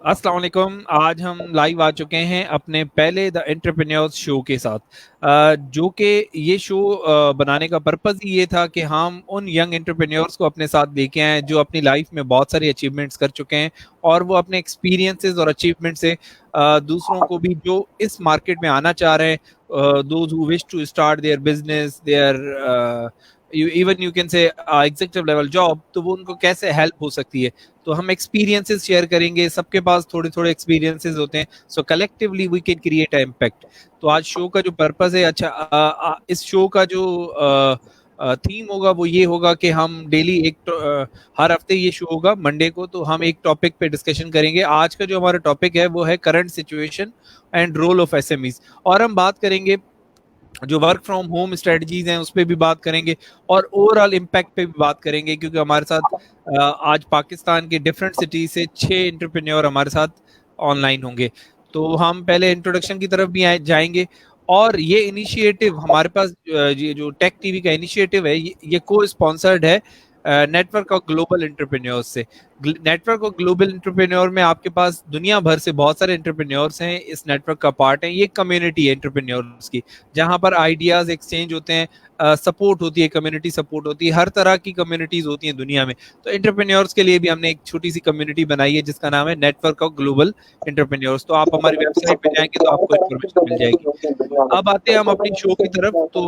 अस्सलाम वालेकुम। आज हम लाइव आ चुके हैं अपने पहले द एंटरप्रेन्योर्स शो के साथ, जो कि ये शो बनाने का पर्पस ही ये था कि हम उन यंग एंटरप्रेन्योर्स को अपने साथ लेके आए जो अपनी लाइफ में बहुत सारी अचीवमेंट्स कर चुके हैं और वो अपने एक्सपीरियंसेस और अचीवमेंट से दूसरों को भी जो इस मार्केट में आना चाह रहे हैं, those who wish to start their business, there even you can say executive level job, तो वो उनको कैसे हेल्प हो सकती है। तो हम एक्सपीरियंसेस शेयर करेंगे, सबके पास थोड़े थोड़े एक्सपीरियंसेस होते हैं, so collectively we can create a impact. तो आज शो का जो पर्पस है, अच्छा इस शो का जो थीम होगा वो ये होगा कि हम डेली हर हफ्ते ये शो होगा मंडे को, तो हम एक टॉपिक पे डिस्कशन करेंगे। आज का जो हमारा टॉपिक है वो है current situation and role of SMEs, और हम बात करेंगे जो वर्क फ्रॉम होम स्ट्रेटजीज हैं उस पर भी बात करेंगे और ओवरऑल इम्पैक्ट पे भी बात करेंगे, क्योंकि हमारे साथ आज पाकिस्तान के डिफरेंट सिटी से 6 एंटरप्रेन्योर हमारे साथ ऑनलाइन होंगे। तो हम पहले इंट्रोडक्शन की तरफ भी जाएंगे। और ये इनिशिएटिव हमारे पास, ये जो टेक टीवी का इनिशिएटिव है, ये को स्पॉन्सर्ड है नेटवर्क ऑफ ग्लोबल एंटरप्रेन्योर्स से। नेटवर्क ऑफ ग्लोबल एंटरप्रेन्योर में आपके पास दुनिया भर से बहुत सारे एंटरप्रेन्योर्स हैं, इस नेटवर्क का पार्ट है। ये कम्युनिटी है एंटरप्रेन्योर्स की, जहां पर आइडियाज एक्सचेंज होते हैं, सपोर्ट होती है, कम्युनिटी सपोर्ट होती है, हर तरह की कम्युनिटीज होती हैं दुनिया में। तो एंटरप्रेन्योर्स के लिए भी हमने एक छोटी सी कम्युनिटी बनाई है जिसका नाम है नेटवर्क ऑफ ग्लोबल एंटरप्रेन्योर्स। तो आप हमारी वेबसाइट पे जाएंगे तो आपको इन्फॉर्मेशन मिल जाएगी। अब आते हैं हम अपनी शो की तरफ। तो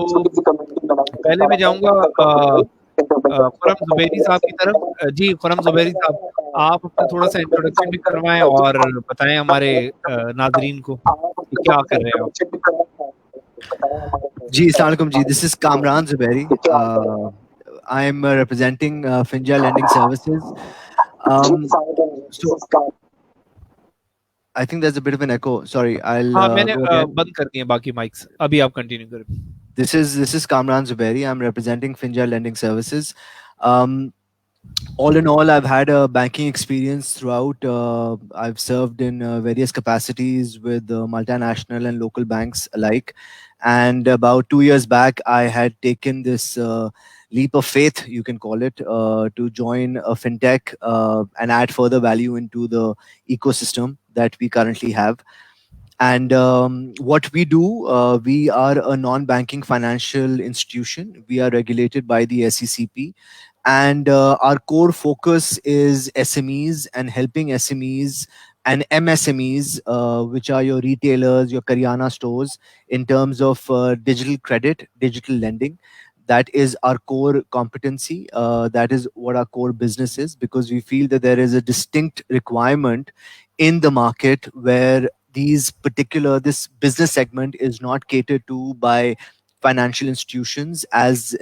पहले मैं जाऊंगा खुरम जुबैरी साहब की तरफ। जी खुरम जुबैरी साहब, आप अपना थोड़ा सा इंट्रोडक्शन भी करवाएं और बताएं हमारे नाजरीन को कि क्या कर रहे हैं आप। Ji, Assalamu alaikum ji. This is Kamran Zubairi. I am representing Finja Lending Services. So I think there's a bit of an echo. Sorry, I'll हाँ, मैंने go again. बंद कर दिए बाकी माइक्स, अभी आप कंटिन्यू करें। This is Kamran Zubairi. I'm representing Finja Lending Services. All in all, I've had a banking experience throughout. I've served in various capacities with multinational and local banks alike. And about 2 years back, I had taken this leap of faith, you can call it, to join a fintech and add further value into the ecosystem that we currently have. And what we do, we are a non-banking financial institution. We are regulated by the SECP. And our core focus is SMEs and helping SMEs and MSMEs, which are your retailers, your Karyana stores, in terms of digital credit, digital lending. That is our core competency. That is what our core business is, because we feel that there is a distinct requirement in the market where this business segment is not catered to by financial institutions as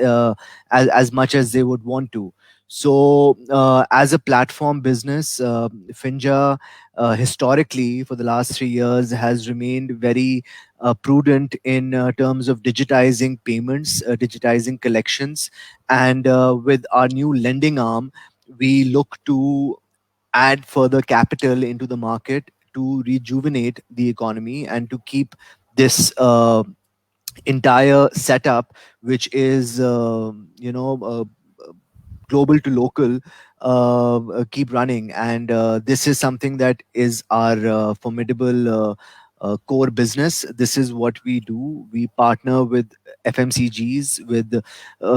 much as they would want to. So, as a platform business, Finja historically for the last 3 years has remained very prudent in terms of digitizing payments, digitizing collections, and with our new lending arm, we look to add further capital into the market to rejuvenate the economy and to keep this entire setup, which is global to local, keep running. And this is something that is our formidable core business. This is what we do. We partner with FMCGs, with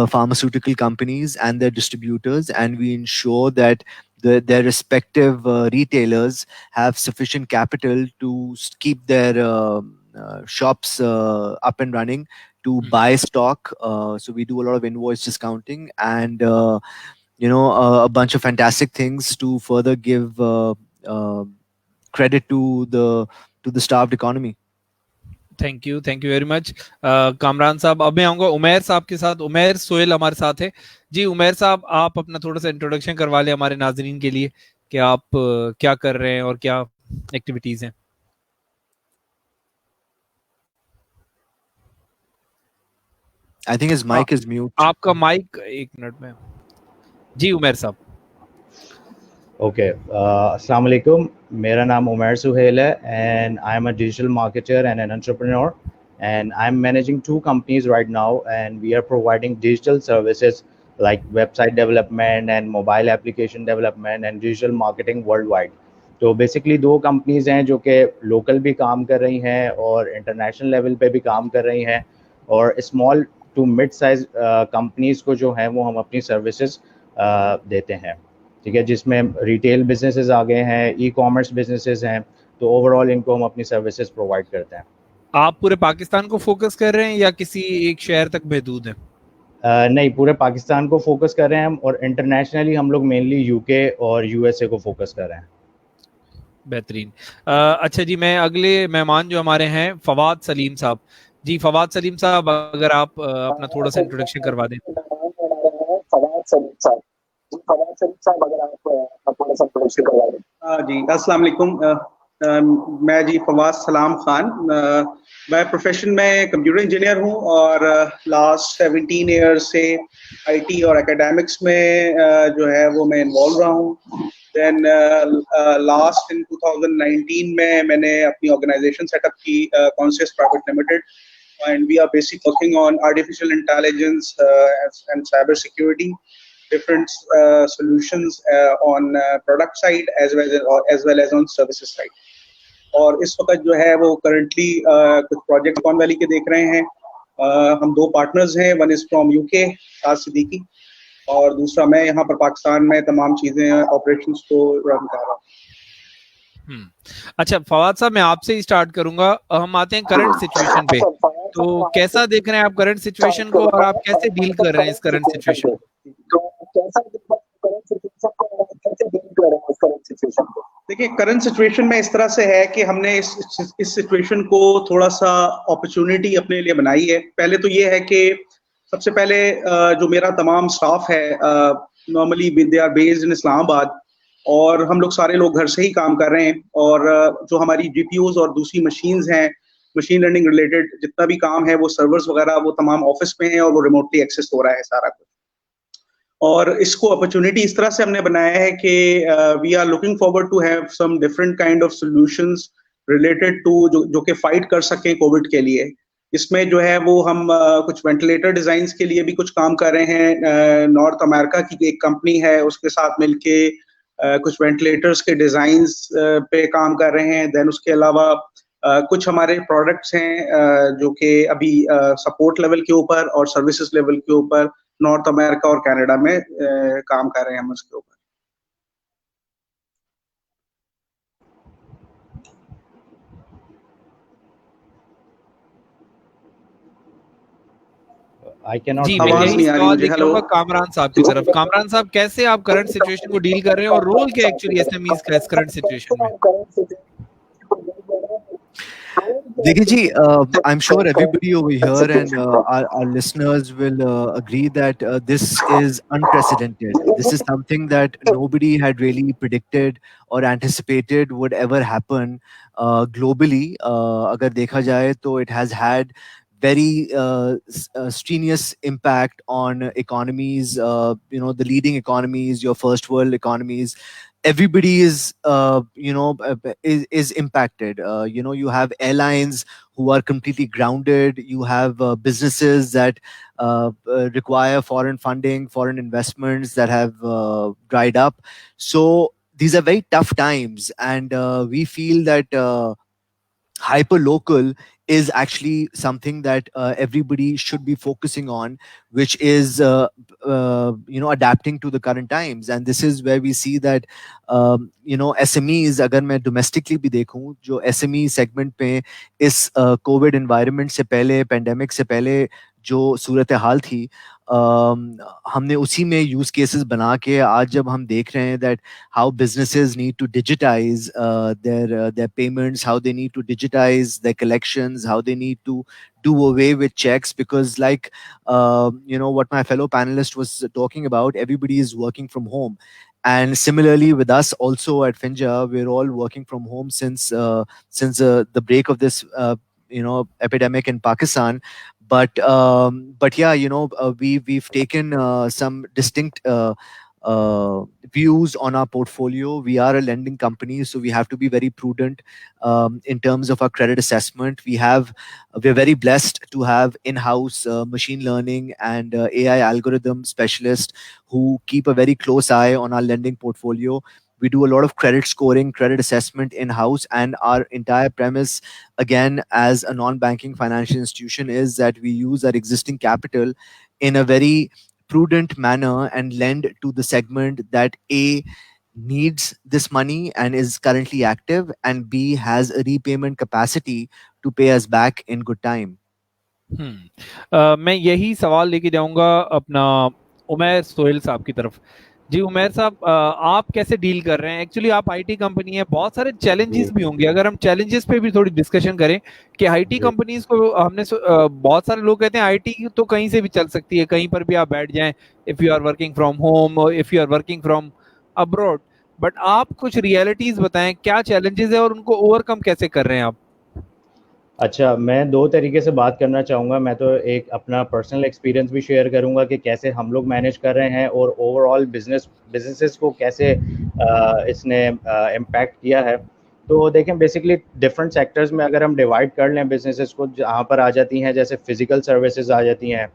pharmaceutical companies and their distributors, and we ensure that their respective retailers have sufficient capital to keep their shops up and running, to buy stock. So we do a lot of invoice discounting and a bunch of fantastic things to further give credit to the starved economy. Thank you very much Kamran साहब। अब मैं आऊंगा उमेर साहब के साथ। उमेर सोहेल हमारे साथ है। जी उमेर साहब, आप अपना थोड़ा सा इंट्रोडक्शन करवा लें हमारे नाजरीन के लिए कि आप क्या कर रहे हैं और क्या एक्टिविटीज हैं। I think his mic is mute. आपका माइक एक मिनट में। जी उमेर साहब। ओके, अस्सलाम वालेकुम। मेरा नाम उमर सुहेल है and I'm a digital marketer and an entrepreneur, and I'm managing 2 companies right now, and we are providing digital services like website development and mobile application development and digital marketing worldwide. तो basically 2 companies हैं जो कि local भी काम कर रही हैं और इंटरनेशनल लेवल पे भी काम कर रही हैं, और small to mid size companies को जो है वो हम अपनी सर्विसेज देते हैं, ठीक है, जिसमें रिटेल बिजनेसेस आ गए हैं, ई-कॉमर्स बिजनेसेस हैं, तो ओवरऑल इनको हम अपनी सर्विसेज प्रोवाइड करते हैं। आप पूरे पाकिस्तान को फोकस कर रहे हैं या किसी एक शहर तक महदूद हैं? नहीं, पूरे पाकिस्तान को फोकस कर रहे हैं हम, और इंटरनेशनली हम लोग मेनली यूके और यूएसए को फोकस कर रहे हैं। बेहतरीन। अच्छा जी, मैं अगले मेहमान जो हमारे हैं फवाद सलीम साहब। जी फवाद सलीम साहब, अगर आप अपना थोड़ा सा इंट्रोडक्शन करवा दें। फवाद सलीम साहब, जी फवाद सलीम साहब, अगर आप थोड़ा सा इंट्रोडक्शन करवा दें। जी अस्सलाम वालेकुम। मैं जी फवाद सलाम खान, मैं प्रोफेशन में कंप्यूटर इंजीनियर हूँ और लास्ट 17 ईयर्स से आईटी और एकेडमिक्स में जो है वो मैं इन्वॉल्व रहा हूँ। देन लास्ट इन 2019 में मैंने अपनी ऑर्गेनाइजेशन सेटअप की, Conscious private limited, and we are basic working on artificial intelligence and cyber security, different solutions on product side as well as on services side. और इस वक्त जो है वो currently कुछ प्रोजेक्ट कॉन वैली के देख रहे हैं। हम 2 पार्टनर्स हैं, वन इज फ्रॉम यूके साद सिद्दीकी, और दूसरा मैं यहाँ पर पाकिस्तान में तमाम चीजें ऑपरेशंस को रन कर रहा हूँ। अच्छा फवाद साहब, मैं आपसे ही स्टार्ट करूंगा। हम आते हैं करंट सिचुएशन पे। तो कैसा देख रहे हैं आप करंट सिचुएशन को, और आप कैसे डील कर रहे हैं इस करंट सिचुएशन को? देखिए, करंट सिचुएशन में इस तरह से है कि हमने इस सिचुएशन को थोड़ा सा अपॉर्चुनिटी अपने लिए बनाई है। पहले तो ये है कि सबसे पहले जो मेरा तमाम स्टाफ है, normally they are based in Islamabad, और हम लोग सारे लोग घर से ही काम कर रहे हैं, और जो हमारी जीपीयूज और दूसरी मशीन्स हैं, मशीन लर्निंग रिलेटेड जितना भी काम है, वो सर्वर्स वगैरह वो तमाम ऑफिस में है और वो रिमोटली एक्सेस हो रहा है सारा कुछ। और इसको अपॉर्चुनिटी इस तरह से हमने बनाया है कि we are looking forward to have some different kind of solutions related to जो कि फाइट कर सकें कोविड के लिए। इसमें जो है वो हम कुछ वेंटिलेटर डिजाइंस के लिए भी कुछ काम कर रहे हैं। नॉर्थ अमेरिका की एक कंपनी है, उसके साथ मिलके कुछ वेंटिलेटर्स के डिजाइंस पे काम कर रहे हैं। देन उसके अलावा कुछ हमारे प्रोडक्ट्स हैं जो कि अभी सपोर्ट लेवल के ऊपर और सर्विसेज लेवल के ऊपर नॉर्थ अमेरिका और कनाडा में काम कर रहे हैं हम उसके ऊपर। जी, मैं यही सवाल लेके आऊंगा कामरान साहब की तरफ। कामरान साहब, कैसे आप करंट सिचुएशन को डील कर रहे हैं, और रोल क्या एक्चुअली एसएमईज का इस करंट सिचुएशन में? देखिए जी, I'm sure everybody over here and our listeners will agree that this is unprecedented. This is something that nobody had really predicted or anticipated would ever happen globally. अगर देखा जाए तो it has had very strenuous impact on economies, the leading economies, your first world economies. Everybody is is impacted. You have airlines who are completely grounded. You have businesses that require foreign funding, foreign investments that have dried up. So these are very tough times, and we feel that hyper local is actually something that everybody should be focusing on, which is adapting to the current times. And this is where we see that SMEs, agar main domestically bhi dekhun, jo SME segment pe is COVID environment se pehle, pandemic se pehle जो सूरत हाल थी, हमने उसी में use cases बना के आज जब हम देख रहे हैं that how businesses need to digitise their payments, how they need to digitize their collections, how they need to do away with checks, because like what my fellow panelist was talking about, everybody is working from home. And similarly with us also at Finja, we're all working from home since the break of this epidemic in Pakistan. But yeah, we've taken some distinct views on our portfolio. We are a lending company, so we have to be very prudent in terms of our credit assessment. We're very blessed to have in-house machine learning and AI algorithm specialists who keep a very close eye on our lending portfolio. We do a lot of credit scoring, credit assessment in house, and our entire premise, again, as a non-banking financial institution, is that we use our existing capital in a very prudent manner and lend to the segment that A needs this money and is currently active, and B has a repayment capacity to pay us back in good time. मैं यही सवाल लेके जाऊंगा अपना उमैर सोहेल साहब की तरफ। जी उमैर साहब, आप कैसे डील कर रहे हैं? एक्चुअली आप आईटी कंपनी है, बहुत सारे चैलेंजेस भी होंगे। अगर हम चैलेंजेस पे भी थोड़ी डिस्कशन करें कि आईटी कंपनीज को हमने बहुत सारे लोग कहते हैं आईटी तो कहीं से भी चल सकती है, कहीं पर भी आप बैठ जाएं, if you are working from home और if you are working from abroad. But आप कुछ रियलिटीज बताएं, क्या चैलेंजेस है और उनको ओवरकम कैसे कर रहे हैं आप? अच्छा, मैं दो तरीके से बात करना चाहूँगा। मैं तो एक अपना पर्सनल एक्सपीरियंस भी शेयर करूँगा कि कैसे हम लोग मैनेज कर रहे हैं और ओवरऑल बिजनेसेस को कैसे इसने इम्पैक्ट किया है। तो देखें, बेसिकली डिफरेंट सेक्टर्स में अगर हम डिवाइड कर लें बिजनेसेस को, जहाँ पर आ जाती हैं जैसे फिजिकल सर्विसेज आ जाती हैं,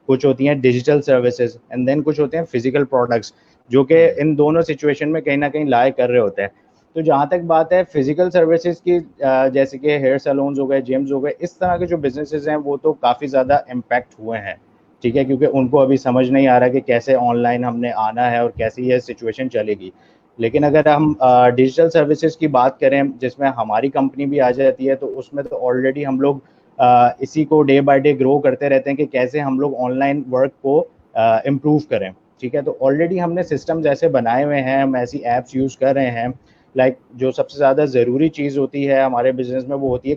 कुछ होती हैं डिजिटल सर्विसेज, एंड देन कुछ होते हैं फिजिकल प्रोडक्ट्स, जो कि इन दोनों सिचुएशन में कहीं ना कहीं लाए कर रहे होते हैं। तो जहाँ तक बात है फिजिकल सर्विसेज की, जैसे कि हेयर सैलून्स हो गए, जिम्स हो गए, इस तरह के जो बिजनेसेस हैं वो तो काफ़ी ज़्यादा इम्पैक्ट हुए हैं, ठीक है, क्योंकि उनको अभी समझ नहीं आ रहा कि कैसे ऑनलाइन हमने आना है और कैसे ये सिचुएशन चलेगी। लेकिन अगर हम डिजिटल सर्विसेज की बात करें, जिसमें हमारी कंपनी भी आ जाती है, तो उसमें तो ऑलरेडी हम लोग इसी को डे बाय डे ग्रो करते रहते हैं कि कैसे हम लोग ऑनलाइन वर्क को इम्प्रूव करें, ठीक है। तो ऑलरेडी हमने सिस्टम्स ऐसे बनाए हुए हैं, हम ऐसी ऐप्स यूज़ कर रहे हैं। लाइक जो सबसे ज़्यादा ज़रूरी चीज़ होती है हमारे बिजनेस में, वो होती है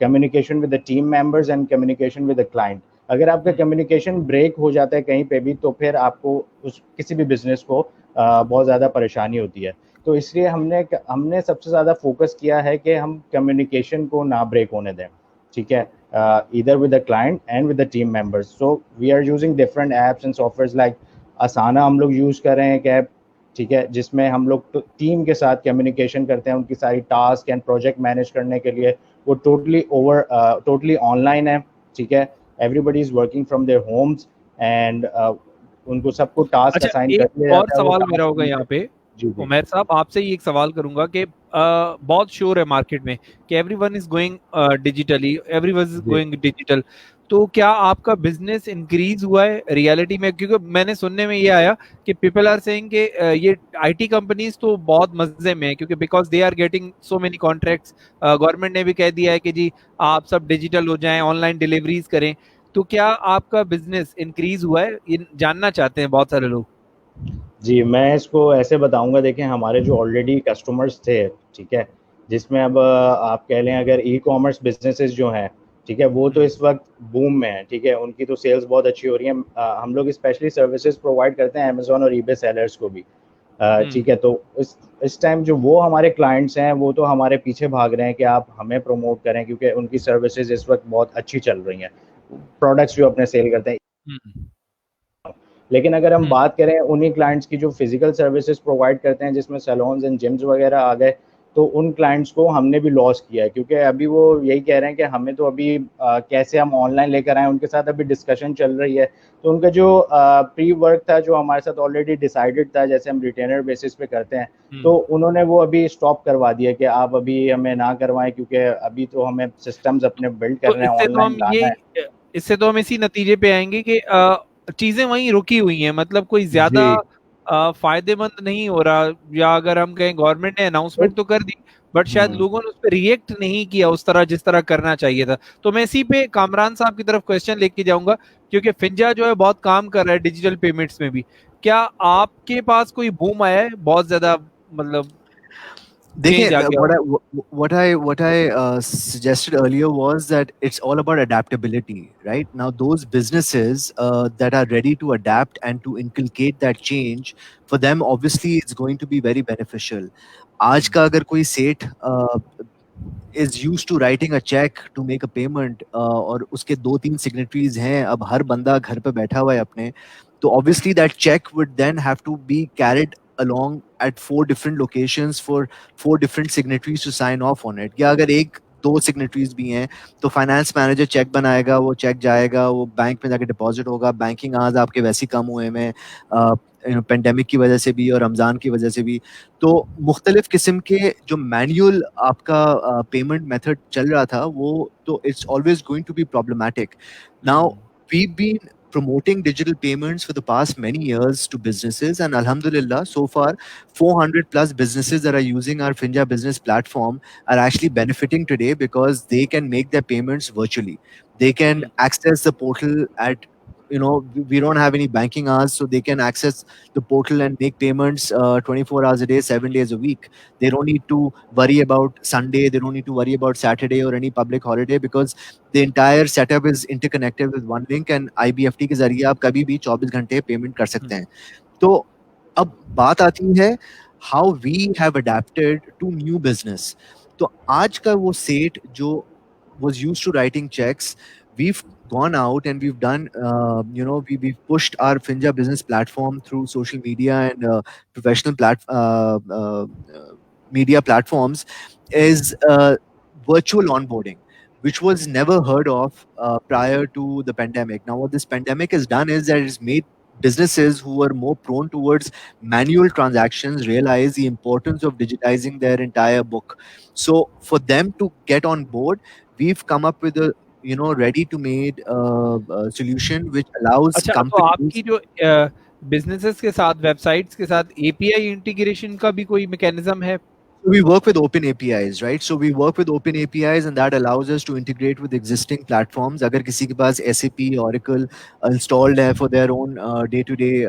communication with the team members and communication with the client. अगर आपका कम्युनिकेशन ब्रेक हो जाता है कहीं पे भी, तो फिर आपको उस किसी भी बिजनेस को बहुत ज़्यादा परेशानी होती है। तो इसलिए हमने सबसे ज़्यादा फोकस किया है कि हम कम्युनिकेशन को ना ब्रेक होने दें, ठीक है, either with the client and with the team members. So we are using different apps and softwares like Asana हम लोग यूज़ कर रहे हैं एक ऐप, ठीक है, जिसमें हम लोग टीम के साथ कम्युनिकेशन करते हैं, उनकी सारी टास्क एंड प्रोजेक्ट मैनेज करने के लिए। वो टोटली ऑनलाइन है, ठीक है। Everybody is working from their homes and उनको सबको टास्क अच्छा, असाइन कर दिया एक और जाता है। सवाल मेरा होगा यहाँ पे, जी जी उमैर साहब आपसे ही एक सवाल करूंगा कि बहुत शोर है मार्केट में कि everyone is going digitally, everyone is जी गोइंग डिजिटल। तो क्या आपका बिजनेस इंक्रीज हुआ है रियलिटी में? क्योंकि मैंने सुनने में ये आया कि पीपल आर सेइंग कि ये आईटी कंपनीज तो बहुत मजे में है, क्योंकि because they are getting so many contracts. Government ने भी कह दिया है कि जी आप सब डिजिटल हो जाएं, ऑनलाइन डिलीवरीज करें। तो क्या आपका बिजनेस इंक्रीज हुआ है? ये जानना चाहते हैं बहुत सारे लोग। जी, मैं इसको ऐसे बताऊंगा। देखें, हमारे जो ऑलरेडी कस्टमर्स थे, ठीक है, जिसमें अब आप कह लें अगर ई कॉमर्स बिजनेसेस जो हैं, ठीक है, वो तो इस वक्त बूम में है, ठीक है, उनकी तो सेल्स बहुत अच्छी हो रही हैं। हम लोग स्पेशली सर्विसेज प्रोवाइड करते हैं अमेजोन और ईबे सेलर्स को भी, ठीक है। तो इस टाइम जो वो हमारे क्लाइंट्स हैं, वो तो हमारे पीछे भाग रहे हैं कि आप हमें प्रमोट करें, क्योंकि उनकी सर्विसेज इस वक्त बहुत अच्छी चल रही हैं, प्रोडक्ट्स जो अपने सेल करते हैं। लेकिन अगर हम बात करें उन्हीं क्लाइंट्स की जो फिजिकल सर्विसेज प्रोवाइड करते हैं, जिसमें सैलून्स एंड जिम्स वगैरह आ गए, तो उन क्लाइंट्स को हमने भी लॉस किया है, क्योंकि अभी वो यही कह रहे हैं कि हमें तो अभी कैसे हम ऑनलाइन लेकर आएँ। उनके साथ अभी डिस्कशन चल रही है। तो उनका जो प्री वर्क था, जो हमारे साथ ऑलरेडी डिसाइडेड था, जैसे हम रिटेनर बेसिस पे करते हैं, तो उन्होंने वो अभी स्टॉप करवा दिया कि आप अभी हमें ना करवाएं, क्योंकि अभी तो हमें सिस्टम्स अपने बिल्ड करने हैं, ऑनलाइन लाना है। इससे तो हम इसी नतीजे पे आएंगे कि चीजें वहीं रुकी हुई हैं, मतलब कोई ज्यादा फायदेमंद नहीं हो रहा। या अगर हम कहें गवर्नमेंट ने अनाउंसमेंट तो कर दी, बट शायद लोगों ने उस पर रिएक्ट नहीं किया उस तरह जिस तरह करना चाहिए था। तो मैं इसी पे कामरान साहब की तरफ क्वेश्चन लेके जाऊंगा, क्योंकि फिंजा जो है बहुत काम कर रहा है डिजिटल पेमेंट्स में भी। क्या आपके पास कोई बूम आया है बहुत ज्यादा, मतलब देखिए, what I suggested earlier was that it's all about adaptability, right? Now, those businesses that are ready to adapt and to inculcate that change, for them, obviously, it's going to be very beneficial. आज का अगर कोई सेठ is used to writing a check to make a payment और उसके 2-3 signatories हैं, अब हर बंदा घर पे बैठा हुआ है अपने, तो obviously that check would then have to be carried along at 4 different locations for 4 different signatories to sign off on it. या अगर 1-2 signatories भी हैं, तो फाइनेंस मैनेजर चेक बनाएगा, वो चेक जाएगा, वो बैंक में जाके डिपॉजिट होगा, बैंकिंग आवर्स आपके वैसे ही कम हुए में, पेंडेमिक की वजह से भी और रमज़ान की वजह से भी, तो मुख्तलिफ किस्म के जो मैनुअल आपका पेमेंट मेथड चल रहा था वो तो it's always going to be problematic. Now we been promoting digital payments for the past many years to businesses, and alhamdulillah so far 400 plus businesses that are using our Finja business platform are actually benefiting today because they can make their payments virtually. They can access the portal at, we don't have any banking hours, so they can access the portal and make payments 24 hours a day, 7 days a week. They don't need to worry about Sunday, they don't need to worry about Saturday or any public holiday, because the entire setup is interconnected with one link, and IBFT के जरिए आप कभी भी 24 घंटे payment कर सकते हैं. तो अब बात आती है how we have adapted to new business. तो आज का वो सेठ जो was used to writing checks, we've gone out and we've done, we've pushed our Finja business platform through social media and professional media platforms, is virtual onboarding, which was never heard of prior to the pandemic. Now, what this pandemic has done is that it's made businesses who are more prone towards manual transactions realize the importance of digitizing their entire book. So for them to get on board, we've come up with a ready to made solution which allows अच्छा, तो companies. आपकी जो businesses के साथ, websites के साथ API integration का भी कोई मैकेनिज्म है? We work with open APIs, right? So we work with open APIs, and that allows us to integrate with existing platforms. अगर किसी के पास SAP, Oracle installed है for their own day-to-day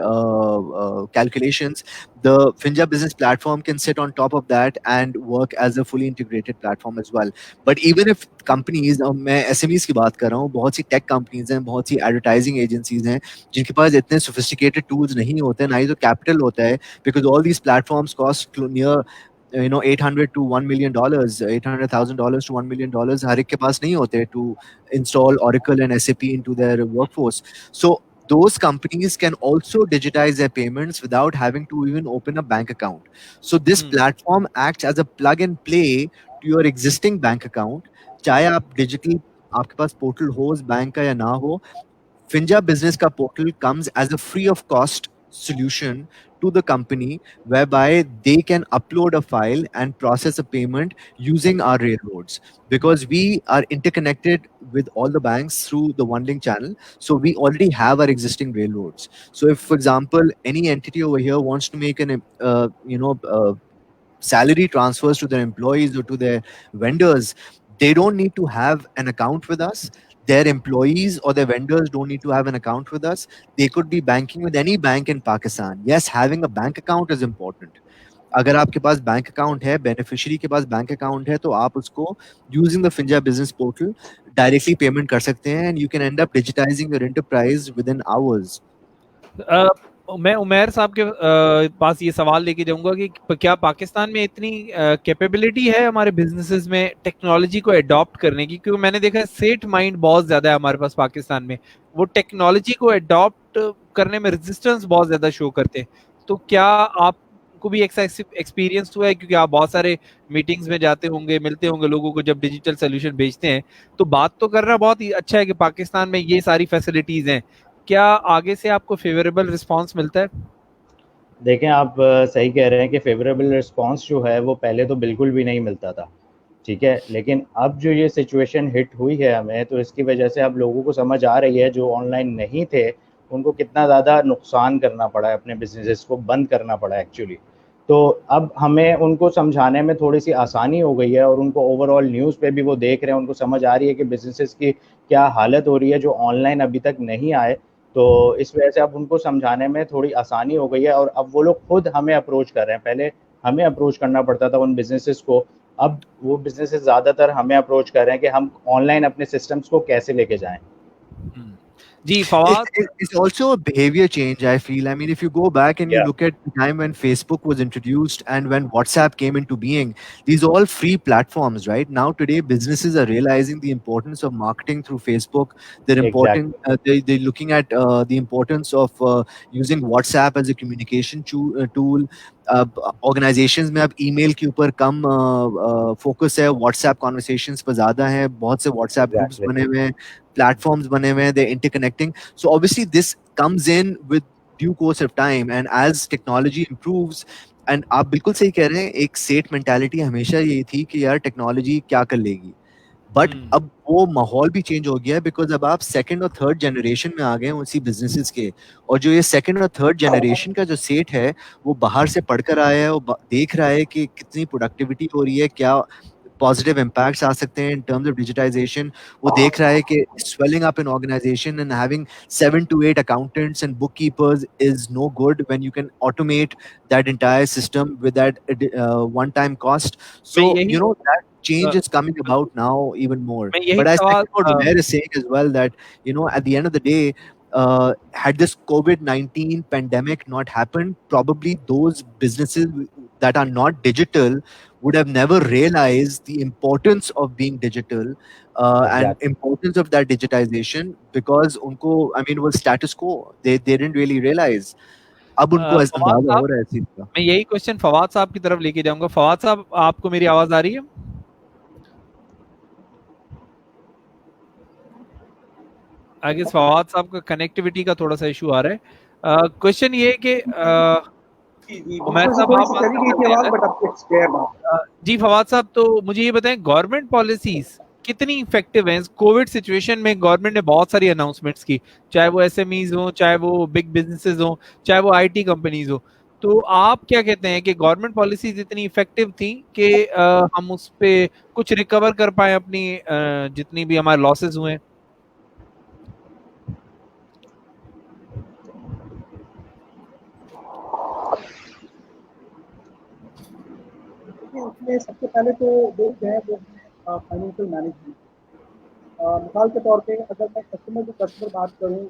calculations, the Finja business platform can sit on top of that and work as a fully integrated platform as well. But even if companies, मैं SMEs की बात कर रहा हूँ, बहुत सी tech companies हैं, बहुत सी advertising agencies हैं, जिनके पास इतने sophisticated tools नहीं होते, ना ही तो capital होता है, because all these platforms cost near $800 to $1 million, $800,000 to $1 million हर एक के पास नहीं होते to install Oracle and SAP into their workforce. So those companies can also digitize their payments without having to even open a bank account. So this platform acts as a plug and play to your existing bank account. चाहे आप digital आपके पास portal हो उस bank का या ना हो, Finja business का portal comes as a free of cost solution to the company, whereby they can upload a file and process a payment using our railroads, because we are interconnected with all the banks through the one link channel. So we already have our existing railroads. So if, for example, any entity over here wants to make an salary transfers to their employees or to their vendors, they don't need to have an account with us. Their employees or their vendors don't need to have an account with us. They could be banking with any bank in Pakistan. Yes, having a bank account is important. अगर आपके पास bank account है, beneficiary के पास bank account है, तो आप उसको using the Finja business portal directly payment कर सकते हैं, and you can end up digitising your enterprise within hours. मैं उमैर साहब के पास ये सवाल लेके जाऊंगा कि क्या पाकिस्तान में इतनी कैपेबिलिटी है हमारे बिजनेसेस में टेक्नोलॉजी को अडॉप्ट करने की? क्योंकि मैंने देखा है सेट माइंड बहुत ज्यादा है हमारे पास पाकिस्तान में, वो टेक्नोलॉजी को अडॉप्ट करने में रेजिस्टेंस बहुत ज्यादा शो करते हैं. तो क्या आपको भी एक्सपीरियंस हुआ है? क्योंकि आप बहुत सारे मीटिंग्स में जाते होंगे, मिलते होंगे लोगों को जब डिजिटल सोल्यूशन भेजते हैं, तो बात तो करना बहुत ही अच्छा है कि पाकिस्तान में ये सारी फैसिलिटीज हैं. क्या आगे से आपको फेवरेबल रिस्पांस मिलता है? देखें, आप सही कह रहे हैं कि फेवरेबल रिस्पांस जो है वो पहले तो बिल्कुल भी नहीं मिलता था, ठीक है. लेकिन अब जो ये सिचुएशन हिट हुई है हमें, तो इसकी वजह से अब लोगों को समझ आ रही है जो ऑनलाइन नहीं थे उनको कितना ज़्यादा नुकसान करना पड़ा है, अपने बिजनेसेस को बंद करना पड़ा है एक्चुअली. तो अब हमें उनको समझाने में थोड़ी सी आसानी हो गई है, और उनको ओवरऑल न्यूज़ पे भी वो देख रहे हैं, उनको समझ आ रही है कि बिजनेसेस की क्या हालत हो रही है जो ऑनलाइन अभी तक नहीं आए. तो इस वजह से अब उनको समझाने में थोड़ी आसानी हो गई है, और अब वो लोग खुद हमें अप्रोच कर रहे हैं. पहले हमें अप्रोच करना पड़ता था उन बिजनेसेस को, अब वो बिजनेसेस ज़्यादातर हमें अप्रोच कर रहे हैं कि हम ऑनलाइन अपने सिस्टम्स को कैसे लेके जाएं. जी Fawad, it's also a behavior change, I feel. I mean, if you go back and you look at the time when Facebook was introduced and when WhatsApp came into being, these are all free platforms, right? Now today businesses are realizing the importance of marketing through Facebook. They're important. They're looking at the importance of using WhatsApp as a communication tool. Organisations में अब email के ऊपर कम focus है, WhatsApp conversations पर ज़्यादा है, बहुत से व्हाट्सएप ग्रुप्स बने हुए हैं, platforms बने हुए हैं, they're interconnecting. So obviously this comes in with due course of time and as technology improves. And आप बिल्कुल सही कह रहे हैं, एक सेट मेंटालिटी हमेशा ये थी कि यार टेक्नोलॉजी क्या कर लेगी, बट अब वो माहौल भी चेंज हो गया है, बिकॉज अब आप सेकंड और थर्ड जनरेशन में आ गए हैं उसी बिजनेसेस के, और जो ये सेकंड और थर्ड जनरेशन का जो सेट है वो बाहर से पढ़कर आया है, वो देख रहा है कि कितनी प्रोडक्टिविटी हो रही है, क्या पॉजिटिव इम्पैक्ट्स आ सकते हैं इन टर्म्स ऑफ डिजिटाइजेशन. वो देख रहा है कि swelling up an organization and having 7 to 8 accountants and bookkeepers is no good when you can automate that entire system with that one-time cost. So यही that change a, is coming about now even more. मैं यही But I सवाल second what Zubair is saying as well, that at the end of the day, had this COVID-19 pandemic not happened, probably those businesses that are not digital would have never realized the importance of being digital and Exactly. importance of that digitization, because unko, I mean, was status quo. They didn't really realize. अब उनको फवाद अंदाजा साहब, हो रहा है इस चीज का. मैं यही क्वेश्चन फवाद साहब की तरफ लेके जाऊंगा. फवाद साहब, आपको मेरी आवाज आ रही है? आई गेस फवाद साहब का कनेक्टिविटी का थोड़ा सा इशू आ रहा है. क्वेश्चन ये है कि उमर साहब, आप आंसर कर रहे हैं इधर. जी फवाद साहब, तो मुझे ये बताएं, गवर्नमेंट पॉलिसीज कितनी इफेक्टिव हैं? कोविड सिचुएशन में गवर्नमेंट ने बहुत सारी अनाउंसमेंट्स की, चाहे वो एसएमईज हो, चाहे वो बिग बिजनेसेस हो, चाहे वो आईटी कंपनीज हो. तो आप क्या कहते हैं कि गवर्नमेंट पॉलिसीज इतनी इफेक्टिव थी कि हम उस पे कुछ रिकवर कर पाए अपनी जितनी भी हमारे लॉसेस हुए? उसमें सबसे पहले तो जो है वो फाइनेंशियल मैनेजमेंट. मिसाल के तौर पे अगर मैं कस्टमर बात करूँ,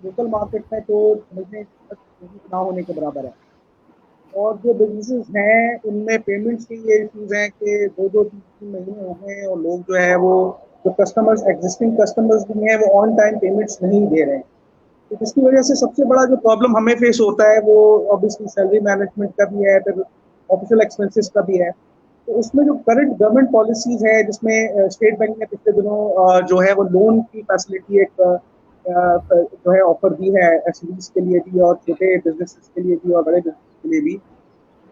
लोकल मार्केट में तो समझने ना होने के बराबर है, और जो बिजनेसेस हैं उनमें पेमेंट्स की ये इश्यूज हैं कि 2-2-3 महीने हो गए हैं और लोग जो है वो जो कस्टमर्स एग्जिस्टिंग कस्टमर्स भी हैं वो ऑन टाइम पेमेंट्स नहीं दे रहे हैं. तो जिसकी वजह से सबसे बड़ा जो प्रॉब्लम हमें फेस होता है वो ऑब्वियसली सैलरी मैनेजमेंट का भी है, फिर ऑफिशियल एक्सपेंसेस का भी है. तो उसमें जो करंट गवर्नमेंट पॉलिसीज है, जिसमें स्टेट बैंक ने पिछले दिनों जो है वो लोन की फैसिलिटी एक जो है ऑफर दी है एसएमईज के लिए भी और छोटे बिजनेसेस के लिए भी और बड़े बिजनेस के लिए भी.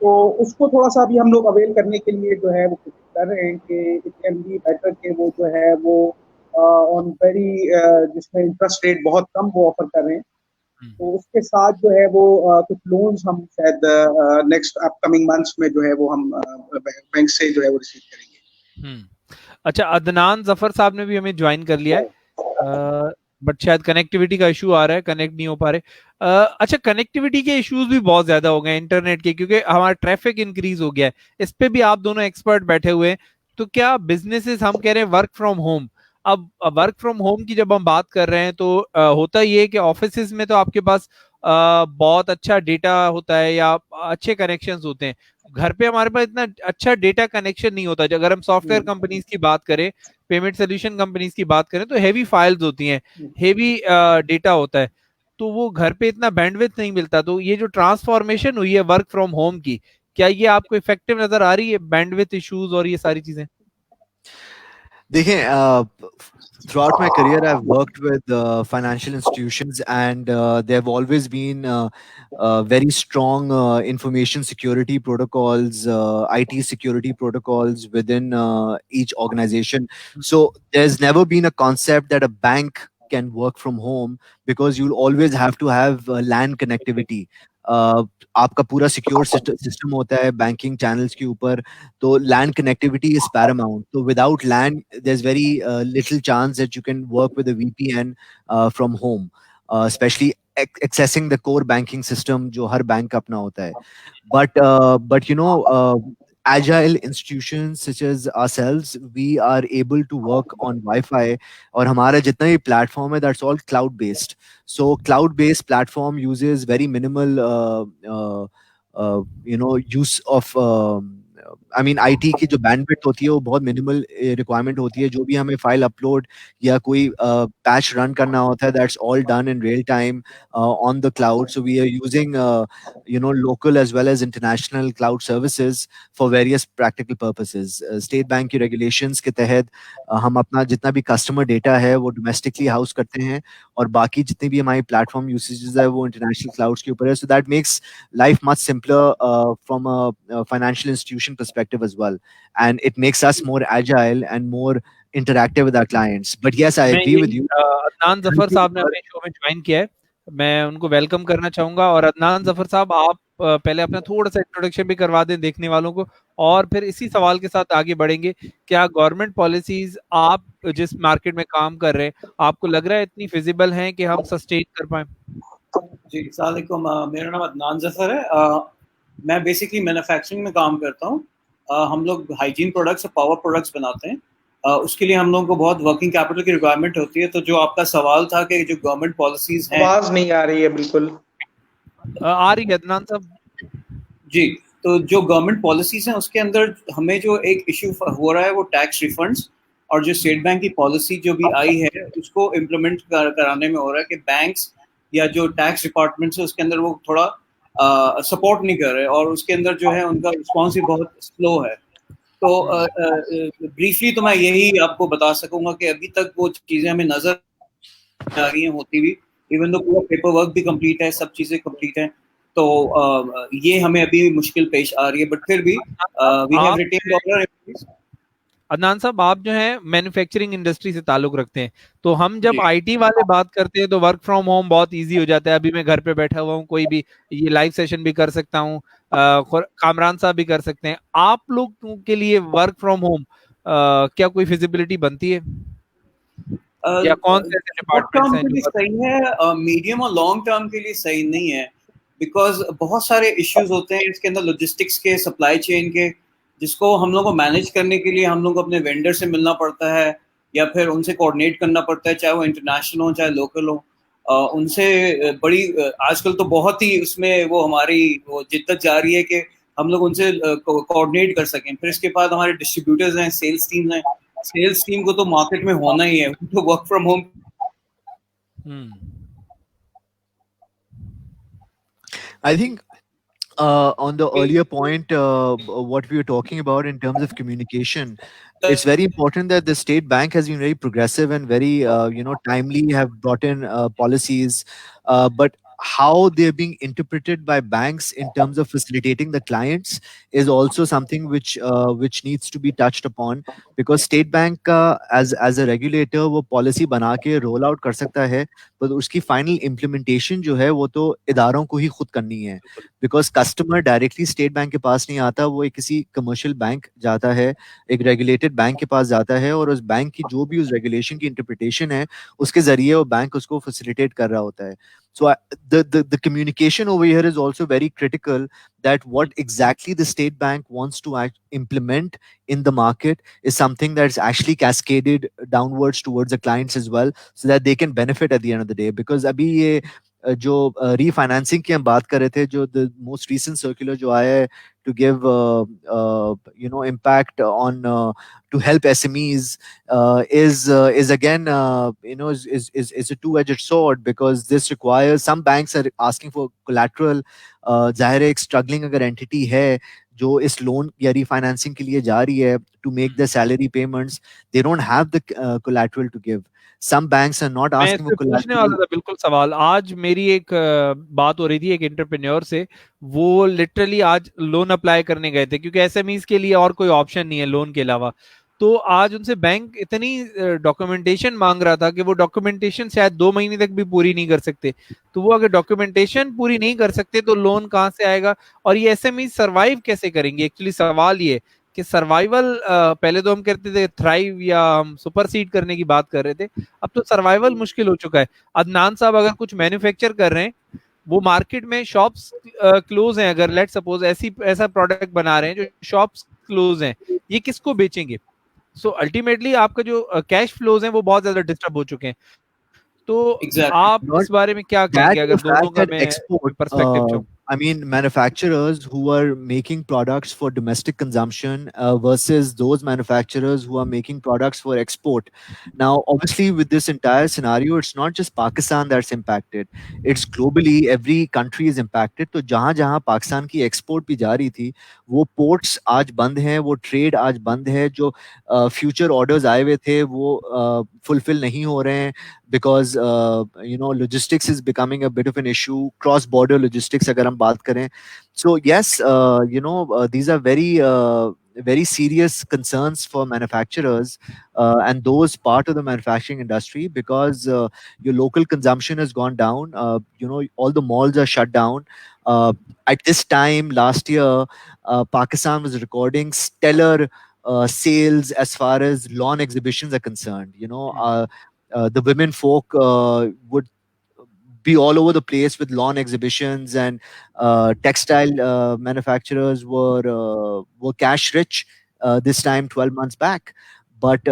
तो उसको थोड़ा सा अभी हम लोग अवेल करने के लिए जो है वो कोशिश कर रहे हैं कि इट कैन बी बेटर के वो जो है वो ऑन वेरी जिसमें इंटरेस्ट रेट बहुत कम वो ऑफर कर रहे हैं. तो उसके साथ जो है वो कुछ लोन्स हम शायद नेक्स्ट अपकमिंग मंथ्स में जो है वो हम बैंक से जो है वो रिसीव करेंगे. अच्छा, अदनान जफर साहब ने भी हमें ज्वाइन कर लिया है, बट शायद कनेक्टिविटी का इशू आ रहा है, कनेक्ट नहीं हो पा रहे. अच्छा, कनेक्टिविटी के इश्यूज भी बहुत ज्यादा हो गए इंटरनेट के, क्योंकि हमारा ट्रैफिक इंक्रीज हो गया है. इस पे भी आप दोनों एक्सपर्ट बैठे हुए हैं. तो क्या बिजनेसेस, हम कह रहे हैं वर्क फ्रॉम होम, अब वर्क फ्रॉम होम की जब हम बात कर रहे हैं तो होता ये है कि ऑफिसेज में तो आपके पास बहुत अच्छा डेटा होता है या अच्छे कनेक्शंस होते हैं. घर पे हमारे पास इतना अच्छा डेटा कनेक्शन नहीं होता. अगर हम सॉफ्टवेयर कंपनीज की बात करें, पेमेंट सोल्यूशन कंपनीज की बात करें, तो हेवी फाइल्स होती हैं, हेवी डेटा होता है, तो वो घर पे इतना बैंडविड्थ नहीं मिलता. तो ये जो ट्रांसफॉर्मेशन हुई है वर्क फ्रॉम होम की, क्या ये आपको इफेक्टिव नजर आ रही है, बैंडविड्थ इश्यूज और ये सारी चीजें? देखिए, throughout my career, I've worked with financial institutions, and there have always been very strong information security protocols, IT security protocols within each organization. So there's never been a concept that a bank can work from home, because you'll always have to have LAN connectivity. आपका पूरा secure system होता है banking channels के ऊपर, तो land connectivity is paramount. तो without land there is very little chance that you can work with a VPN from home, specially accessing the core banking system जो हर bank का अपना होता है. But agile institutions such as ourselves, we are able to work on Wi-Fi, और हमारा जितना भी platform है, that's all cloud based. So cloud based platform uses very minimal use of I mean IT की जो बैंडविड्थ होती है वो बहुत मिनिमल रिक्वायरमेंट होती है. जो भी हमें फाइल अपलोड या कोई पैच रन करना होता है, that's all done in real time on the cloud. So we are using local as well as international cloud services for various practical purposes. State Bank की regulations के तहत हम अपना जितना भी customer data है वो domestically house करते हैं और बाकी जितनी भी हमारी platform usages है वो international clouds के ऊपर है. So that makes life much simpler from a financial institution perspective as well, and it makes us more agile and more interactive with our clients. But yes, I agree with you. Adnan Zafar साहब ने अपने show में join किया है, मैं उनको welcome करना चाहूंगा. और अदनान जफर साहब, आप पहले अपना थोड़ा सा इंट्रोडक्शन भी करवा दें देखने वालों को, और फिर इसी सवाल के साथ आगे बढ़ेंगे. क्या गवर्नमेंट पॉलिसीज आप जिस मार्केट में काम कर रहे हैं, आपको लग रहा है इतनी फिजिबल हैं कि हम सस्टेन कर पाए? जी, अस्सलाम वालेकुम. मेरा नाम अदनान जफर है. मैं बेसिकली मैन्युफैक्चरिंग में काम करता हूँ. हम लोग हाइजीन प्रोडक्ट्स और पावर प्रोडक्ट्स बनाते हैं. उसके लिए हम लोगों को बहुत वर्किंग कैपिटल की रिक्वायरमेंट होती है. तो जो आपका सवाल था कि जो गवर्नमेंट पॉलिसीज हैं, आवाज नहीं आ रही है बिल्कुल. आ रही है अदनान साहब? जी, तो जो गवर्नमेंट पॉलिसीज हैं उसके अंदर हमें जो एक इशू हो रहा है वो टैक्स रिफंड्स, और जो स्टेट बैंक की पॉलिसी जो भी आई है उसको इम्प्लीमेंट कराने में हो रहा है कि बैंक्स या जो टैक्स डिपार्टमेंट्स है उसके अंदर वो थोड़ा सपोर्ट नहीं कर रहे, और उसके अंदर जो है उनका रिस्पॉन्स भी बहुत स्लो है. तो ब्रीफली तो मैं यही आपको बता सकूंगा कि अभी तक वो चीज़ें हमें नजर आ रही हैं होती हुई, इवन दो पूरा पेपर वर्क भी कंप्लीट है, सब चीज़ें कंप्लीट हैं. तो ये हमें अभी मुश्किल पेश आ रही है, बट फिर भी we have retained order. Adnan sahab, आप जो है मैन्युफैक्चरिंग इंडस्ट्री से ताल्लुक रखते हैं, तो हम जब आईटी वाले बात करते हैं तो वर्क फ्रॉम होम बहुत इजी हो जाता है. अभी मैं घर पे बैठा हुआ हूँ, कोई भी ये लाइव सेशन भी कर सकता हूँ, कामरान साहब भी कर सकते हैं. आप लोग के लिए वर्क फ्रॉम होम क्या कोई फिजिबिलिटी बनती है, या कौन से डिपार्टमेंट्स हैं जो सही है? मीडियम और लॉन्ग टर्म के लिए सही नहीं है, बिकॉज बहुत सारे इश्यूज होते हैं इसके अंदर, लॉजिस्टिक्स के, सप्लाई चेन के, जिसको हम लोग को मैनेज करने के लिए हम लोग अपने वेंडर से मिलना पड़ता है या फिर उनसे कोऑर्डिनेट करना पड़ता है, चाहे वो इंटरनेशनल हो चाहे लोकल हो. उनसे बड़ी आजकल तो बहुत ही उसमें वो हमारी वो जिद्दत जा रही है कि हम लोग उनसे कोऑर्डिनेट कर सकें. फिर इसके बाद हमारे डिस्ट्रीब्यूटर्स हैं, सेल्स टीम हैं. सेल्स टीम को तो मार्केट में होना ही है, तो work from home. I think on the earlier point, what we were talking about in terms of communication, it's very important that the state bank has been very progressive and very, timely, have brought in policies, but how they're being interpreted by banks in terms of facilitating the clients is also something which needs to be touched upon, because state bank as a regulator वो policy बना के roll out कर सकता है, पर उसकी final implementation जो है वो तो इदारों को ही खुद करनी है. Because customer directly state bank के पास नहीं आता, वो एक किसी कमर्शियल बैंक जाता है, एक रेगुलेटेड बैंक के पास जाता है, और उस बैंक की जो भी उस रेगुलेशन की इंटरप्रिटेशन है उसके जरिए वो बैंक उसको फैसिलिटेट कर रहा होता है. So the communication over here is also very critical, that what exactly the state bank wants to implement in the market is something that's actually cascaded downwards towards the clients as well, so that they can benefit at the end of the day. Because अभी ये जो refinancing की हम बात कर रहे थे, जो द मोस्ट रीसेंट सर्कुलर जो आया है to give impact on to help SMEs is again is a two-edged sword, because this requires, some banks are asking for collateral. जाहिर है एक स्ट्रगलिंग अगर एंटिटी है जो इस लोन या रीफाइनेंसिंग के लिए जा रही है to make the salary payments, they don't have the collateral to give. Some banks are not asking for collateral. पूछने वाला था बिल्कुल सवाल. आज मेरी एक बात हो रही थी एक एंटरप्रेन्योर से, वो लिटरली आज लोन अप्लाई करने गए थे क्योंकि एसएमईज के लिए और कोई ऑप्शन नहीं है लोन के अलावा. तो आज उनसे बैंक इतनी डॉक्यूमेंटेशन मांग रहा था कि वो डॉक्यूमेंटेशन शायद 2 महीने तक भी पूरी नहीं कर सकते. तो वो अगर डॉक्यूमेंटेशन पूरी नहीं कर सकते तो लोन कहाँ से आएगा, और ये एसएमई सर्वाइव कैसे करेंगे? एक्चुअली सवाल ये कि सर्वाइवल, पहले तो हम कहते थे थ्राइव या हम सुपरसीड करने की बात कर रहे थे, अब तो सर्वाइवल मुश्किल हो चुका है. अदनान साहब, अगर कुछ मैन्युफैक्चर कर रहे हैं, वो मार्केट में शॉप्स क्लोज हैं, अगर लेट सपोज ऐसा प्रोडक्ट बना रहे हैं जो शॉप्स क्लोज हैं, ये किसको बेचेंगे? सो अल्टीमेटली आपका जो कैश फ्लोज हैं वो बहुत ज्यादा डिस्टर्ब हो चुके हैं. तो आप इस बारे में क्या कहेंगे अगर दोनों का मैं पर्सपेक्टिव चाहूं? I mean, manufacturers who are making products for domestic consumption versus those manufacturers who are making products for export. Now, obviously, with this entire scenario, it's not just Pakistan that's impacted. It's globally, every country is impacted. तो जहाँ जहाँ पाकिस्तान की export भी जा रही थी, वो ports आज बंद हैं, वो trade आज बंद है, जो future orders आए हुए थे, वो fulfill नहीं हो रहे हैं because logistics is becoming a bit of an issue, cross border logistics agar hum baat kare. So yes, these are very serious concerns for manufacturers and those part of the manufacturing industry, because your local consumption has gone down. All the malls are shut down. At this time last year, Pakistan was recording stellar sales as far as lawn exhibitions are concerned. The women folk would be all over the place with lawn exhibitions, and textile manufacturers were cash rich this time 12 months back. But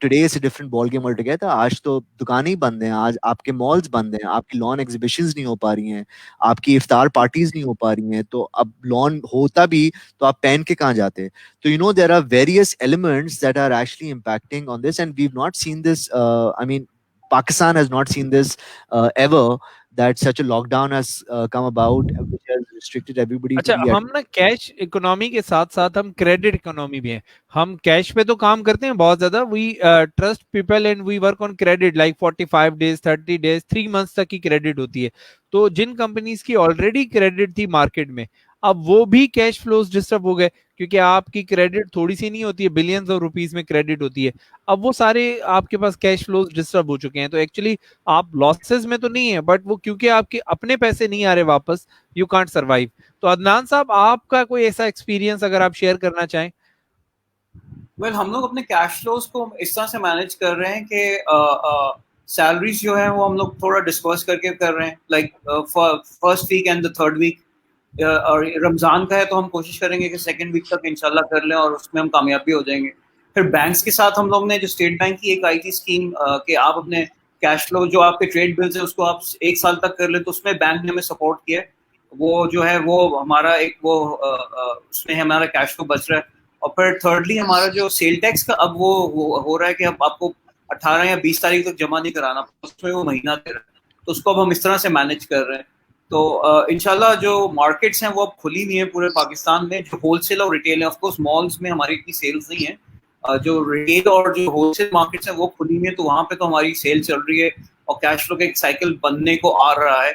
today is a different ball game altogether. आज तो दुकानें ही बंद हैं, आज आपके malls बंद हैं, आपकी लॉन एग्जीबिशंस नहीं हो पा रही हैं, आपकी इफ्तार पार्टीज नहीं हो पा रही हैं, तो अब लॉन होता भी तो आप पहन के कहाँ जाते? तो there are various elements that are actually impacting on this, and we've not seen this. I mean, Pakistan has not seen this ever, that such a lockdown has come about, which has restricted everybody to अच्छा, be at हम ना cash economy के साथ साथ हम credit economy भी हैं. हम कैश पे तो काम करते हैं बहुत ज्यादा. We trust people and we work on credit like 45 days, 30 days, 3 months तक की क्रेडिट होती है. तो जिन कंपनीज की ऑलरेडी क्रेडिट थी मार्केट में, अब वो भी कैश फ्लोज डिस्टर्ब हो गए, क्योंकि आपकी क्रेडिट थोड़ी सी नहीं होती है, बिलियंस ऑफ रुपीस में क्रेडिट होती है. अब वो सारे आपके पास कैश फ्लोज डिस्टर्ब हो चुके हैं. तो एक्चुअली आप लॉसेस में तो नहीं है, बट वो क्योंकि आपके अपने पैसे नहीं आ रहे वापस, यू कांट सर्वाइव. तो अदनान साहब, आपका कोई ऐसा एक्सपीरियंस अगर आप शेयर करना चाहें. वेल, हम लोग अपने कैश फ्लोज को इस तरह से मैनेज कर रहे हैं कि सैलरीज जो है वो हम लोग थोड़ा डिस्पर्स करके कर रहे हैं. Like first week and the third week, और रमजान का है तो हम कोशिश करेंगे कि सेकंड वीक तक इंशाल्लाह कर लें और उसमें हम कामयाब भी हो जाएंगे. फिर बैंक्स के साथ हम लोग ने जो स्टेट बैंक की एक आई थी स्कीम कि आप अपने कैश फ्लो जो आपके ट्रेड बिल्स है उसको आप 1 साल तक कर लें, तो उसमें बैंक ने हमें सपोर्ट किया. वो जो है वो हमारा एक वो उसमें हमारा कैश फ्लो बच रहा है. और फिर थर्डली हमारा जो सेल टैक्स का अब वो हो रहा है कि अब आपको 18 या 20 तारीख तक जमा नहीं कराना, उसमें वो महीना दे रहा है. तो उसको अब हम इस तरह से मैनेज कर रहे हैं. तो इंशाल्लाह जो मार्केट्स हैं वो अब खुली नहीं है पूरे पाकिस्तान में. जो होलसेल और रिटेल है, ऑफ कोर्स मॉल्स में हमारी इतनी सेल्स नहीं है. जो रिटेल और जो होलसेल मार्केट्स हैं वो खुली नहीं है, तो वहाँ पे तो हमारी सेल चल रही है और कैश फ्लो का एक साइकिल बनने को आ रहा है.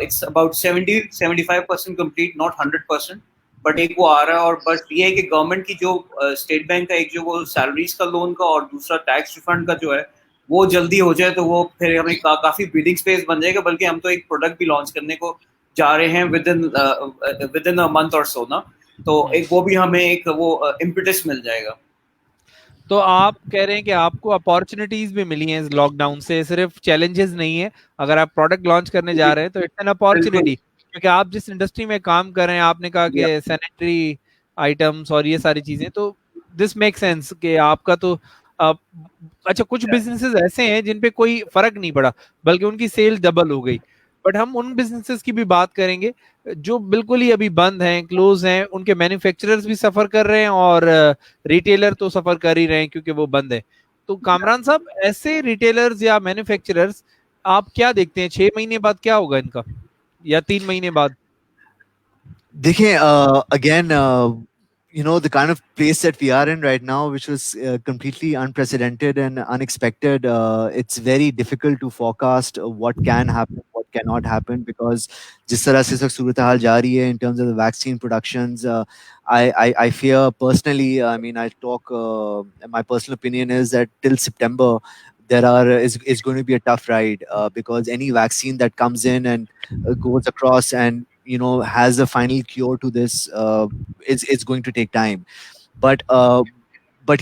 It's about 70-75% complete, not 100%, but एक वो आ रहा है. और बस ये है कि गवर्नमेंट की जो स्टेट बैंक का एक जो वो सैलरीज का लोन का और दूसरा टैक्स रिफंड का जो है वो जल्दी हो जाए, तो वो फिर हमें काफी ब्रीदिंग स्पेस बन जाएगा. बल्कि हम तो एक प्रोडक्ट भी लॉन्च करने को जा रहे हैं विद इन अ मंथ और सो ना. तो एक वो भी हमें एक वो इम्पेटस मिल जाएगा. तो आप कह रहे हैं कि आपको अपॉर्चुनिटीज भी मिली हैं इस लॉकडाउन से, सिर्फ चैलेंजेस नहीं है. अगर आप प्रोडक्ट लॉन्च करने जा रहे हैं तो इट्स एन अपॉर्चुनिटी, क्योंकि आप जिस इंडस्ट्री में काम कर रहे हैं, आपने कहा कि सैनिटरी आइटम्स और ये सारी चीजें, तो दिस मेक सेंस कि आपका तो अच्छा, कुछ बिजनेसेस ऐसे हैं जिन पे कोई फर्क नहीं पड़ा बल्कि उनकी सेल डबल हो गई. बट हम उन बिजनेसेस की भी बात करेंगे जो बिल्कुल ही अभी बंद हैं, क्लोज हैं. उनके मैन्युफैक्चरर्स भी सफर कर रहे हैं और रिटेलर तो सफर कर ही रहे हैं क्योंकि वो बंद है. तो कामरान साहब, ऐसे रिटेलर्स या मैन्युफैक्चरर्स आप क्या देखते हैं, 6 महीने बाद क्या होगा इनका, या 3 महीने बाद? देखिए, again, the kind of place that we are in right now, which was completely unprecedented and unexpected, it's very difficult to forecast what can happen, what cannot happen, because जिस तरह से सब सूरत हाल जा रही है in terms of the vaccine productions, I fear personally, I mean, I talk, my personal opinion is that till September is going to be a tough ride, because any vaccine that comes in and goes across and has a final cure to this, it's going to take time. But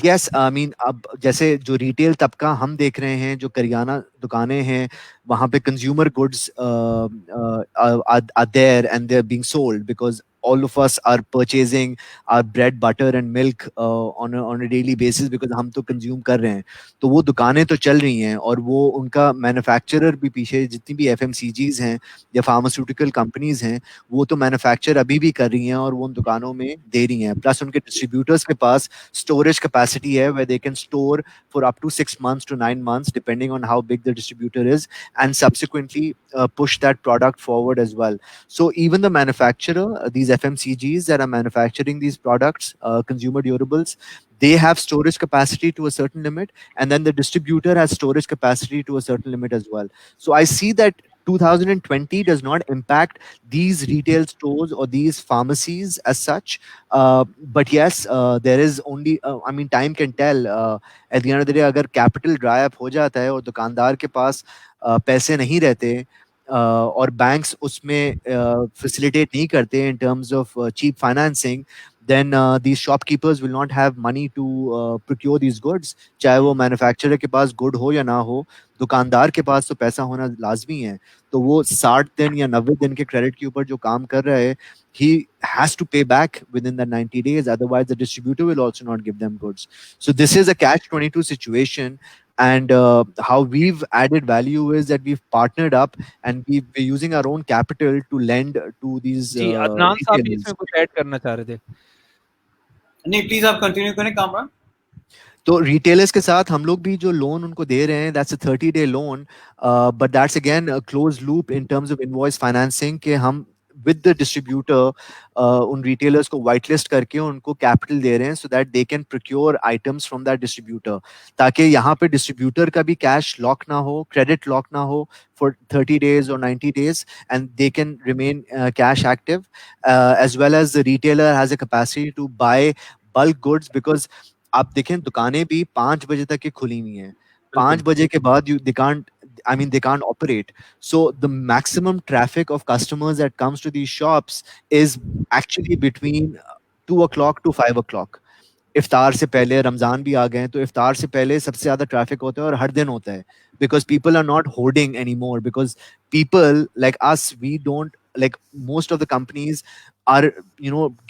yes, I mean, अब जैसे जो retail तबका हम देख रहे हैं, जो करियाना दुकानें हैं, वहाँ पे consumer goods are there and they're being sold, because all of us are purchasing our bread, butter and milk on a daily basis because हम तो consume कर रहे हैं, तो वो दुकानें तो चल रही हैं और वो उनका manufacturer भी पीछे जितनी भी FMCGs हैं या pharmaceutical companies हैं वो तो manufacture अभी भी कर रही हैं और वो उन दुकानों में दे रही हैं, प्लस उनके distributors के पास storage capacity है where they can store for up to 6 months to 9 months depending on how big the distributor is, and subsequently push that product forward as well. So even the manufacturer, these FMCGs that are manufacturing these products, consumer durables, they have storage capacity to a certain limit, and then the distributor has storage capacity to a certain limit as well. So I see that 2020 does not impact these retail stores or these pharmacies as such. But yes, there is only, I mean, time can tell. At the end of the day, अगर capital dry up हो जाता है और दुकानदार के पास पैसे नहीं रहते और banks उसमें facilitate नहीं करते in terms of cheap financing, then these shopkeepers will not have money to procure these goods. चाहे वो manufacturer के पास good हो या ना हो, दुकानदार के पास तो पैसा होना लाजमी है. तो वो 60 दिन या 90 दिन के क्रेडिट के ऊपर जो काम कर रहा है, he has to pay back within the 90 days. Otherwise, the distributor will also not give them goods. So this is a catch-22 situation. And how we've added value is that we've partnered up and we're using our own capital to lend to these जी, अदनान साहब भी retailers. इसमें कुछ add करना चाह रहे थे. नहीं, please आप कंटिन्यू करें कामरान. तो रिटेलर्स के साथ हम लोग भी जो लोन उनको दे रहे हैं, that's a 30-day loan, but that's again a close loop in terms of invoice financing के हम विद द डिस्ट्रीब्यूटर उन रिटेलर्स को वाइट लिस्ट करके उनको कैपिटल दे रहे हैं so that they can procure items from that distributor, ताकि यहाँ पे डिस्ट्रीब्यूटर का भी कैश लॉक ना हो, क्रेडिट लॉक ना हो for 30 days or 90 days, and they can remain cash active, as well as the retailer has a capacity to buy bulk goods, because आप देखें दुकानें भी 5 बजे तक की खुली हुई हैं, 5 बजे के बाद they can't operate. So the maximum traffic of customers that comes to these shops is actually between 2 o'clock to 5 o'clock. इफ्तार से पहले, रमजान भी आ गए हैं तो इफ्तार से पहले सबसे ज्यादा ट्रैफिक होता है और हर दिन होता है, because people are not hoarding anymore, because people like us, we don't, like most of the companies are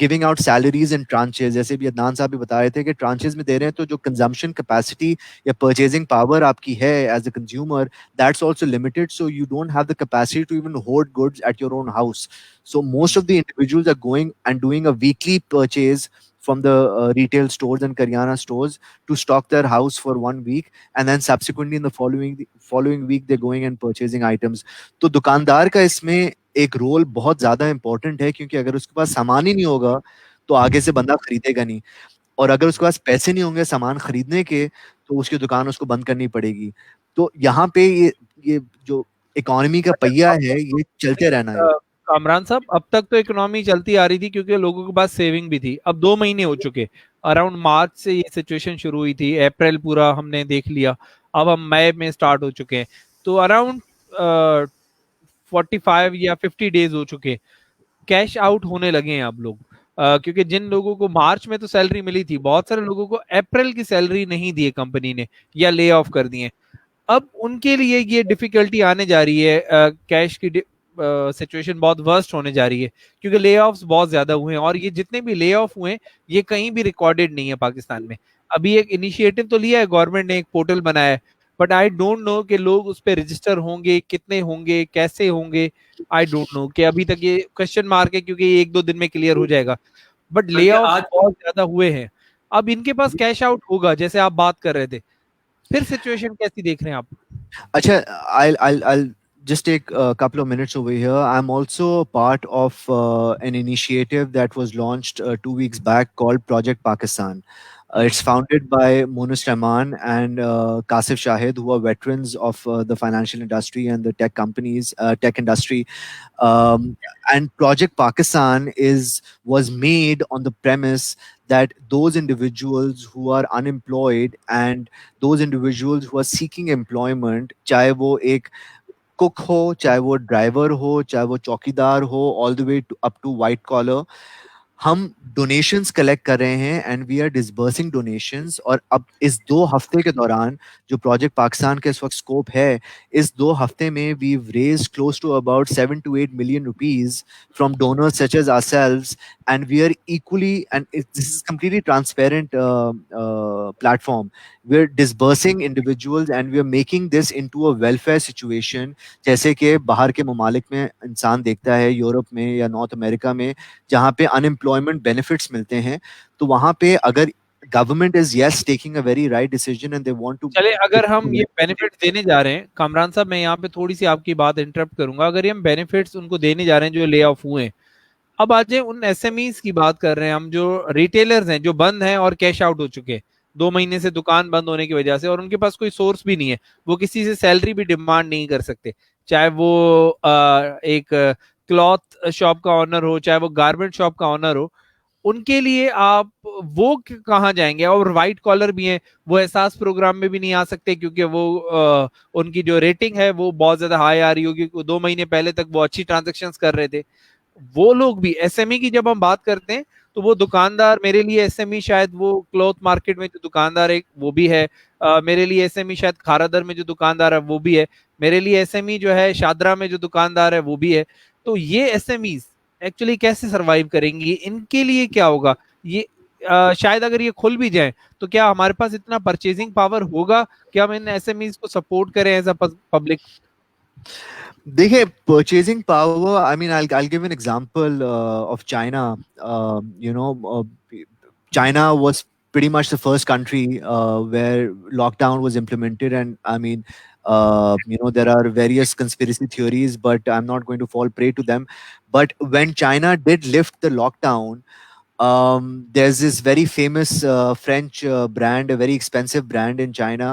giving out salaries in tranches. जैसे भी अदनान साहब भी बता रहे थे कि tranches में दे रहे हैं, तो जो consumption capacity या purchasing power आपकी है as a consumer, that's also limited, so you don't have the capacity to even hoard goods at your own house. So most of the individuals are going and doing a weekly purchase from the retail stores and Karyana stores to stock their house for 1 week, and then subsequently in the following week they're going and purchasing items. तो दुकानदार का इसमें एक role बहुत ज्यादा important है, क्योंकि अगर उसके पास सामान ही नहीं होगा तो आगे से बंदा खरीदेगा नहीं, और अगर उसके पास पैसे नहीं होंगे सामान खरीदने के तो उसकी दुकान उसको बंद करनी पड़ेगी. तो यहाँ पे ये जो इकोनॉमी का पहिया है ये चलते रहना है. कामरान साहब, अब तक तो इकोनॉमी चलती आ रही थी क्योंकि लोगों के पास सेविंग भी थी. अब 2 महीने हो चुके, अराउंड मार्च से ये सिचुएशन शुरू हुई थी, अप्रैल पूरा हमने देख लिया, अब हम मई में स्टार्ट हो चुके हैं, तो अराउंड 45 या 50 डेज हो चुके, कैश आउट होने लगे हैं अब लोग. क्योंकि जिन लोगों को मार्च में तो सैलरी मिली थी, बहुत सारे लोगों को अप्रैल की सैलरी नहीं दी है कंपनी ने या ले ऑफ कर दिए. अब उनके लिए ये डिफिकल्टी आने जा रही है, कैश की सिचुएशन बहुत वर्स्ट होने जा रही है क्योंकि ले ऑफ्स बहुत ज्यादा हुए हैं, और ये जितने भी ले ऑफ हुए ये कहीं भी रिकॉर्डेड नहीं है पाकिस्तान में. अभी एक इनिशिएटिव तो लिया है गवर्नमेंट ने, एक पोर्टल बनाया है, बट आई डोंट नो कि लोग उस पर रजिस्टर होंगे, कितने होंगे, कैसे होंगे, आई डोंट नो. कि अभी तक ये क्वेश्चन मार्क है क्योंकि 1-2 दिन में क्लियर हो जाएगा, बट ले ऑफ बहुत ज्यादा हुए हैं. अब इनके पास कैश आउट होगा जैसे आप बात कर रहे थे, फिर सिचुएशन कैसी देख रहे हैं आप? अच्छा, I'll just take a couple of minutes over here. I'm also part of an initiative that was launched 2 weeks back called Project Pakistan. It's founded by Munus Rahman and Kasif Shahid, who are veterans of the financial industry and the tech companies, tech industry. And Project Pakistan was made on the premise that those individuals who are unemployed and those individuals who are seeking employment, चाहे वो एक cook हो, चाहे वो driver हो, चाहे वो चौकीदार हो, all the way up to white collar, हम डोनेशंस कलेक्ट कर रहे हैं and we are disbursing donations. और अब इस 2 हफ्ते के दौरान जो प्रोजेक्ट पाकिस्तान का इस वक्त स्कोप है, इस 2 हफ्ते में we raised close to about 7 to 8 million rupees from donors such as ourselves, and we are equally, and this is completely transparent platform. We're disbursing individuals and we are making this into a welfare situation, जैसे कि बाहर के ममालिक में इंसान देखता है, Europe में या नॉर्थ अमेरिका में, जहाँ पे अनएम्प्लॉयमेंट बेनिफिट्स मिलते हैं। तो वहाँ पे अगर government is yes taking a very right decision and they want to, चले अगर हम ये बेनिफिट्स देने जा रहे हैं, कामरान साहब मैं यहाँ पे थोड़ी सी आपकी बात इंटरप्ट करूंगा, अगर ये हम बेनिफिट्स उनको देने जा रहे हैं जो ले ऑफ हुए, अब आज उन एसएमईज की बात कर रहे हैं हम, जो रिटेलर्स हैं जो बंद हैं और कैश आउट हो चुके हैं 2 महीने से दुकान बंद होने की वजह से, और उनके पास कोई सोर्स भी नहीं है, वो किसी से सैलरी भी डिमांड नहीं कर सकते, चाहे वो एक क्लॉथ शॉप का ऑनर हो, चाहे वो गारमेंट शॉप का ऑनर हो, उनके लिए आप वो कहाँ जाएंगे? और व्हाइट कॉलर भी हैं, वो एहसास प्रोग्राम में भी नहीं आ सकते क्योंकि वो उनकी जो रेटिंग है वो बहुत ज्यादा हाई आ रही होगी, 2 महीने पहले तक वो अच्छी ट्रांजैक्शंस कर रहे थे। वो लोग भी एसएमई की जब हम बात करते हैं तो वो दुकानदार, मेरे लिए एसएमई शायद वो क्लॉथ मार्केट में जो दुकानदार है वो भी है, मेरे लिए एसएमई शायद खारादर में जो दुकानदार है वो भी है, मेरे लिए एसएमई जो है शादरा में जो दुकानदार है वो भी है। तो ये एसएमईज एक्चुअली कैसे सरवाइव करेंगी, इनके लिए क्या होगा? ये शायद अगर ये खुल भी जाए तो क्या हमारे पास इतना परचेजिंग पावर होगा कि हम इन एसएमईज को सपोर्ट करें एज अ पब्लिक? देखिए, purchasing power, I mean, I'll give an example of China. China was pretty much the first country where lockdown was implemented, and I mean, there are various conspiracy theories, but I'm not going to fall prey to them. But when China did lift the lockdown, there's this very famous French brand, a very expensive brand in China,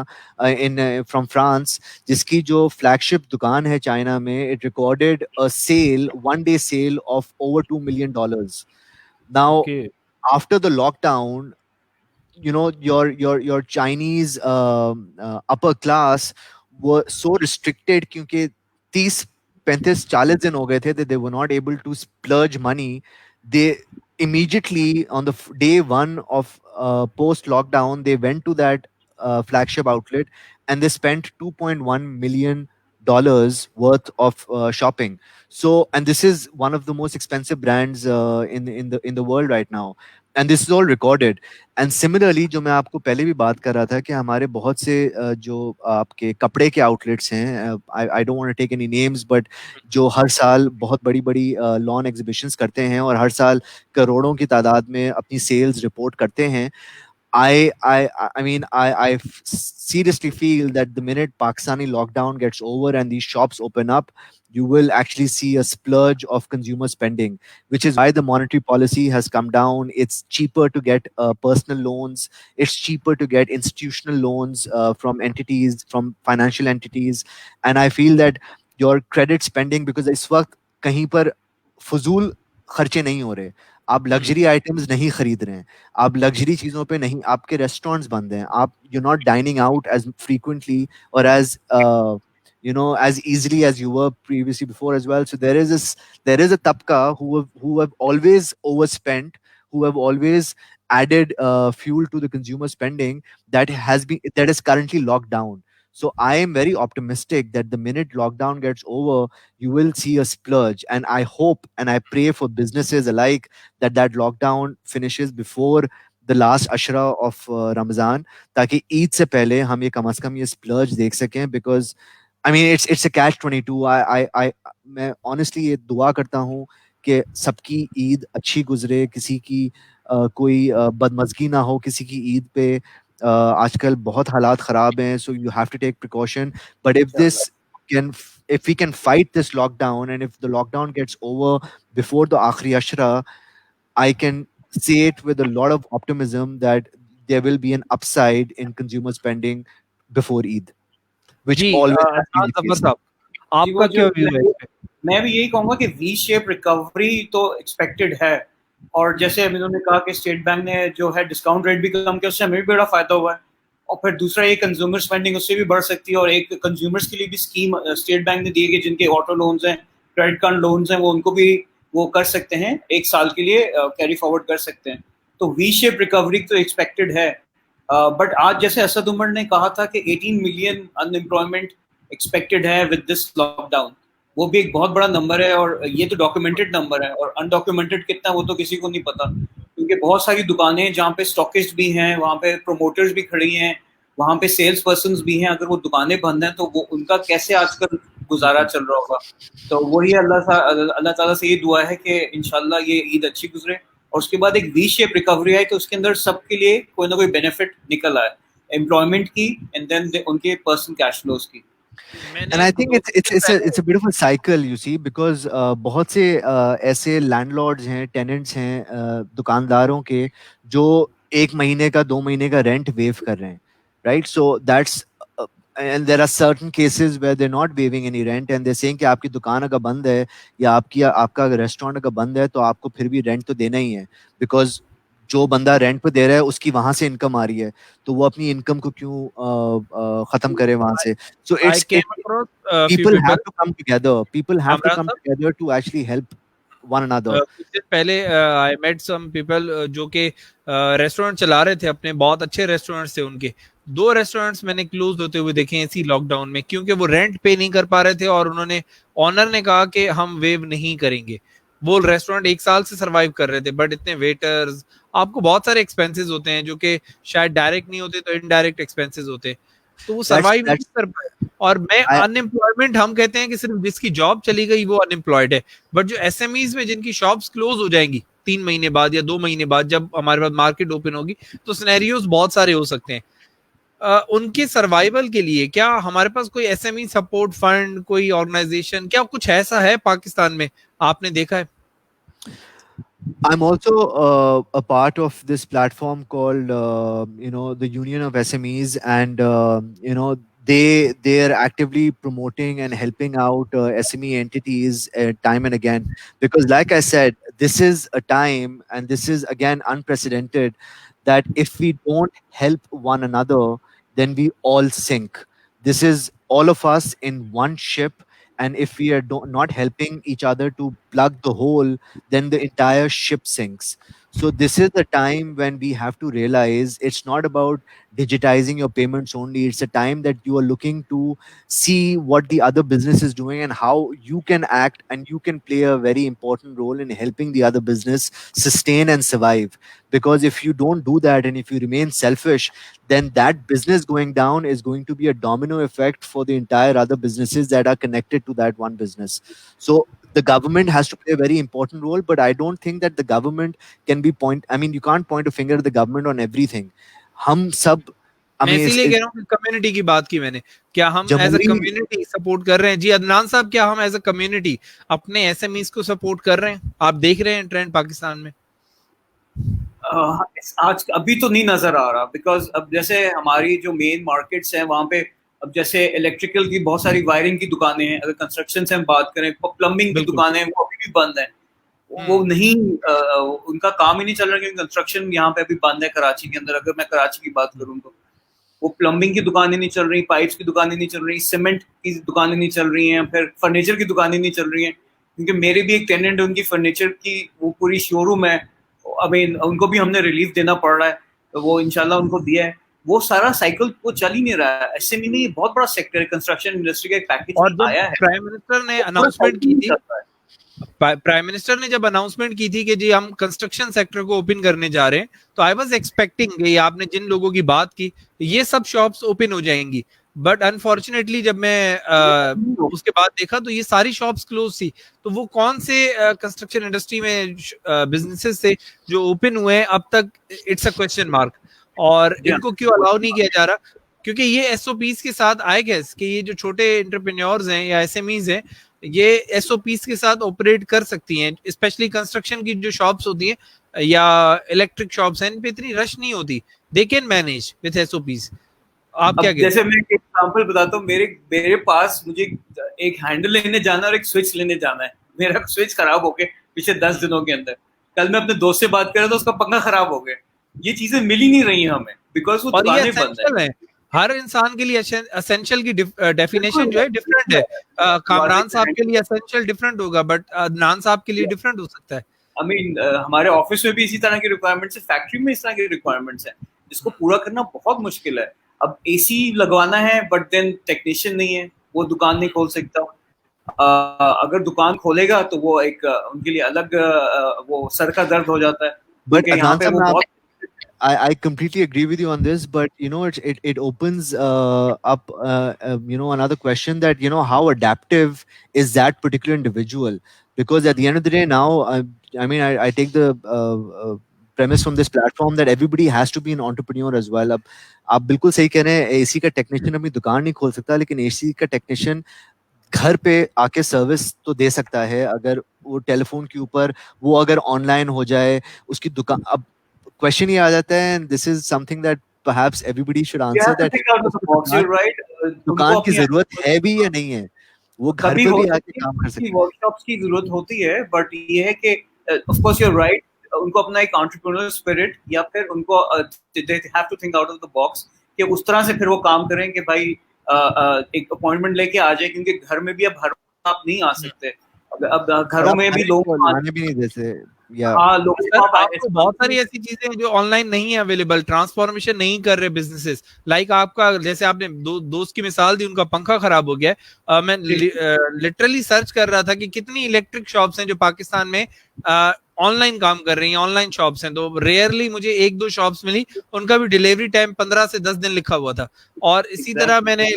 from France, जिसकी जो flagship दुकान है China में, it recorded a sale, 1-day sale of over $2 million. Now, Okay. after the lockdown, your Chinese upper class were so restricted क्योंकि 30-35-40 दिन हो गए थे that they were not able to splurge money. They immediately on the day one of post lockdown, they went to that flagship outlet and they spent $2.1 million worth of shopping. So, and this is one of the most expensive brands in the world right now, and this is all recorded. And similarly, जो मैं आपको पहले भी बात कर रहा था कि हमारे बहुत से जो आपके कपड़े के आउटलेट्स हैं, I don't want to take any names, but जो हर साल बहुत बड़ी बड़ी लॉन एग्जीबिशंस करते हैं और हर साल करोड़ों की तादाद में अपनी सेल्स रिपोर्ट करते हैं, I mean, I seriously feel that the minute Pakistani lockdown gets over and these shops open up, you will actually see a splurge of consumer spending, which is why the monetary policy has come down. It's cheaper to get personal loans. It's cheaper to get institutional loans from entities, from financial entities. And I feel that your credit spending, because इस वक्त कहीं पर फजूल खर्चे नहीं हो रहे, आप लग्जरी आइटम्स नहीं खरीद रहे हैं, आप लग्जरी चीजों पे नहीं, आपके रेस्टोरेंट्स बंद हैं, आप you're not dining out as frequently or as as easily as you were previously before as well. So there is a tabka who have always overspent, who have always added fuel to the consumer spending that is currently locked down. So I am very optimistic that the minute lockdown gets over, you will see a splurge. And I hope and I pray for businesses alike that lockdown finishes before the last ashra of Ramzan, ताकि ईद से पहले हम ये कम से कम ये splurge देख सकें. Because I mean, it's a catch-22. मैं honestly ये दुआ करता हूँ कि सबकी ईद अच्छी गुजरे, किसी की कोई बदमज़गी ना हो किसी की ईद पे. आजकल बहुत हालात खराब हैं, so you have to take precaution. But if we can fight this lockdown, and if the lockdown gets over before the Akhri Ashra, I can say it with a lot of optimism that there will be an upside in consumer spending before Eid, which always has been the case. आपका क्या view है इस पे? मैं भी यही कहूंगा कि वी शेप रिकवरी तो एक्सपेक्टेड है, और जैसे अभी उन्होंने कहा कि स्टेट बैंक ने जो है डिस्काउंट रेट भी कम किया, उससे हमें भी बड़ा फायदा हुआ है, और फिर दूसरा ये कंज्यूमर स्पेंडिंग उससे भी बढ़ सकती है, और एक कंज्यूमर्स के लिए भी स्कीम स्टेट बैंक ने दी है कि जिनके ऑटो लोन्स हैं, क्रेडिट कार्ड लोन्स हैं, वो उनको भी वो कर सकते हैं, 1 साल के लिए कैरी फॉरवर्ड कर सकते हैं। तो वी शेप रिकवरी तो एक्सपेक्टेड है, बट आज जैसे असद उमर ने कहा था कि 18 मिलियन अनएम्प्लॉयमेंट एक्सपेक्टेड है विद दिस लॉकडाउन, वो भी एक बहुत बड़ा नंबर है, और ये तो डॉक्यूमेंटेड नंबर है, और अनडॉक्यूमेंटेड कितना वो तो किसी को नहीं पता, क्योंकि बहुत सारी दुकानें जहाँ पे स्टॉकिस्ट भी हैं, वहाँ पे प्रोमोटर्स भी खड़ी हैं, वहाँ पे सेल्स पर्सन भी हैं, अगर वो दुकानें बंद हैं तो वो उनका कैसे आजकल गुजारा चल रहा होगा। तो वही अल्लाह ताला से ये दुआ है कि इंशाल्लाह ये ईद अच्छी गुजरे, और उसके बाद एक वी शेप रिकवरी आई, तो उसके अंदर सबके लिए कोई ना कोई बेनिफिट निकल आए, एम्प्लॉयमेंट की एंड देन उनके पर्सनल कैश फ्लोज की। And I think it's a bit of a cycle, you see, because बहुत से ऐसे landlords हैं, tenants हैं, दुकानदारों के जो 1 महीने का 2 महीने का रेंट वेव कर रहे हैं, right? So that's and there are certain cases where they're not waiving any rent and they're saying कि आपकी दुकान अगर बंद है या आपका रेस्टोरेंट अगर बंद है तो आपको फिर भी रेंट तो देना ही है, because जो बंदा रेंट पे दे रहा है उसकी वहां से इनकम आ रही है, तो वो अपनी इनकम को क्यों खत्म करे वहां से। So it's people have to come together to actually help one another. कुछ दिन पहले आई मेट सम पीपल जो कि रेस्टोरेंट चला रहे थे अपने, बहुत अच्छे रेस्टोरेंट्स थे उनके, 2 रेस्टोरेंट्स मैंने क्लोज होते हुए देखे इसी लॉकडाउन में, क्योंकि वो रेंट पे नहीं कर पा रहे थे और उन्होंने, ऑनर ने कहा कि हम वेव नहीं करेंगे। वो रेस्टोरेंट 1 साल से सरवाइव कर रहे थे, बट इतने वेटर्स, आपको बहुत सारे एक्सपेंसेस होते हैं जो कि शायद डायरेक्ट नहीं होते तो इनडायरेक्ट एक्सपेंसेस होते, तो वो सरवाइव नहीं कर पाए। और मैं अनएम्प्लॉयमेंट, हम कहते हैं कि सिर्फ जिसकी जॉब चली गई वो अनएम्प्लॉयड है, बट जो एसएमईज में जिनकी शॉप्स क्लोज हो जाएंगी 3 महीने बाद या 2 महीने बाद, जब हमारे पास मार्केट ओपन होगी, तो सिनेरियोज बहुत सारे हो सकते हैं। उनके सर्वाइवल के लिए क्या हमारे पास कोई एसएमई सपोर्ट फंड, कोई ऑर्गेनाइजेशन, क्या कुछ ऐसा है पाकिस्तान में, आपने देखा है? I'm also a part of this platform called the Union of SMEs, and they are actively promoting and helping out SME entities time and again, because like I said, this is a time and this is again unprecedented, that if we don't help one another, then we all sink. This is all of us in one ship, and if we are not helping each other to plug the hole, then the entire ship sinks. So this is the time when we have to realize it's not about digitizing your payments only. It's a time that you are looking to see what the other business is doing and how you can act, and you can play a very important role in helping the other business sustain and survive. Because if you don't do that and if you remain selfish, then that business going down is going to be a domino effect for the entire other businesses that are connected to that one business. So the government has to play a very important role, but I don't think that the government can be you can't point a finger at the government on everything. हम सब, मैं इसीलिए कह रहा हूँ कि community की बात की मैंने, क्या हम एज अ कम्युनिटी सपोर्ट कर रहे हैं? जी अदनान साहब, क्या हम एज अ कम्युनिटी अपने एसएमईज को सपोर्ट कर रहे हैं? आप देख रहे हैं ट्रेंड पाकिस्तान में? आज अभी तो नहीं नजर आ रहा, बिकॉज अब जैसे हमारी जो मेन मार्केट्स हैं वहाँ पे, अब जैसे इलेक्ट्रिकल की बहुत सारी वायरिंग की दुकानें हैं, अगर कंस्ट्रक्शन से हम बात करें, प्लम्बिंग की दुकानें वो अभी भी बंद है, वो नहीं उनका काम ही नहीं चल रहा, क्योंकि कंस्ट्रक्शन यहाँ पे अभी बंद है कराची के अंदर। अगर मैं कराची की बात करूँ तो वो प्लम्बिंग की दुकानें नहीं चल रही, पाइप्स की दुकानें नहीं चल रही, सीमेंट की दुकानें नहीं चल रही हैं, फिर फर्नीचर की दुकानें नहीं चल रही हैं, क्योंकि मेरे भी एक टेनेंट है, उनकी फर्नीचर की वो पूरी शोरूम है, उनको भी हमने रिलीफ देना पड़ रहा है, तो वो इंशाल्लाह उनको दिया है। वो सारा साइकिल वो चल ही नहीं रहा है। एसएमई में ये बहुत बड़ा सेक्टर है, कंस्ट्रक्शन इंडस्ट्री का एक पैकेज आया है। प्राइम मिनिस्टर ने अनाउंसमेंट की थी, प्राइम मिनिस्टर ने जब अनाउंसमेंट की थी कि जी हम कंस्ट्रक्शन सेक्टर को ओपन करने जा रहे हैं, तो आई वाज एक्सपेक्टिंग, ये आपने जिन लोगों की बात की, ये सब शॉप्स ओपन हो जाएंगी, बट अनफॉर्चुनेटली जब मैं उसके बाद देखा तो ये सारी शॉप्स क्लोज थी। तो वो कौन से कंस्ट्रक्शन इंडस्ट्री में बिजनेसेस थे जो ओपन हुए हैं अब तक? It's a question mark. और इनको क्यों अलाउ नहीं किया जा रहा? क्योंकि ये एसओपीज के साथ आई गेस कि ये जो छोटे एंटरप्रेन्योर्स हैं या एसएमईज हैं, ये एसओपीज के साथ ऑपरेट कर सकती हैं। स्पेशली कंस्ट्रक्शन की जो शॉप्स होती हैं या इलेक्ट्रिक शॉप्स हैं, इन पे इतनी रश नहीं होती, they can manage with SOPs. आप क्या कहते हैं? जैसे मैं एक एग्जांपल बताता हूँ, मेरे पास मुझे एक हैंडल लेने जाना और एक स्विच लेने जाना है। मेरा स्विच खराब हो गया पिछले 10 दिनों के अंदर। कल मैं अपने दोस्त से बात कर रहा था, उसका पंखा खराब हो गया। ये चीजें मिल ही नहीं रही हमें, बिकॉज वो दुकानें बंद है। हर इंसान के लिए एसेंशियल की डेफिनेशन जो है डिफरेंट है। कामरान साहब के लिए एसेंशियल डिफरेंट होगा, बट अदनान साहब के लिए डिफरेंट हो सकता है। आई मीन हमारे ऑफिस में भी इसी तरह की रिक्वायरमेंट्स है, फैक्ट्री में इस तरह की रिक्वायरमेंट्स हैं, जिसको पूरा करना बहुत मुश्किल है। अब एसी लगवाना है बट देन टेक्नीशियन नहीं है, वो दुकान नहीं खोल सकता। अगर दुकान खोलेगा तो वो एक उनके लिए अलग वो सर का दर्द हो जाता है, But क्योंकि यहाँ Adnan पे sir, वो बहुत I completely agree with you on this, but you know it opens up another question that how adaptive is that particular individual, because at the end of the day now I mean I take the premise from this platform that everybody has to be an entrepreneur as well. अब आप बिल्कुल सही कह रहे हैं, AC का technician अपनी दुकान नहीं खोल सकता, लेकिन एसी का टेक्नीशियन घर पे आके सर्विस तो दे सकता है अगर वो टेलीफोन के ऊपर वो अगर ऑनलाइन हो जाए उसकी दुकान। अब क्वेश्चन ये आ जाता है, and this is something that perhaps everybody should you answer, have to that think out of the box, you're right। उनको दुकान की अपनी जरूरत है भी या नहीं है, वो घर कभी पे भी हो आके काम कर सकते हैं। वर्कशॉप्स की जरूरत होती है, बट ये है कि ऑफ कोर्स यूर राइट, उनको अपना एक एंटरप्रेन्योर स्पिरिट या फिर उनको they have to think out of the box कि उस तरह से फिर वो काम करें कि भाई एक अपॉइंटमेंट लेके आ जाए, क्योंकि घर में भी अब हर आप नहीं आ सकते। अब घरों में भी लोग लाने भी नहीं देते या हाँ लोग सर, आपको बहुत सारी ऐसी चीजें हैं जो ऑनलाइन नहीं है अवेलेबल, ट्रांसफॉर्मेशन नहीं कर रहे बिजनेसेस। लाइक आपका, जैसे आपने दोस्त की मिसाल दी, उनका पंखा खराब हो गया। मैं लिटरली सर्च कर रहा था कि कितनी इलेक्ट्रिक शॉप्स हैं जो पाकिस्तान में ऑनलाइन काम कर रही हैं, ऑनलाइन शॉप्स हैं। तो रेयरली मुझे एक दो शॉप्स मिली, उनका भी डिलीवरी टाइम 15 से 10 दिन लिखा हुआ था। और इसी तरह मैंने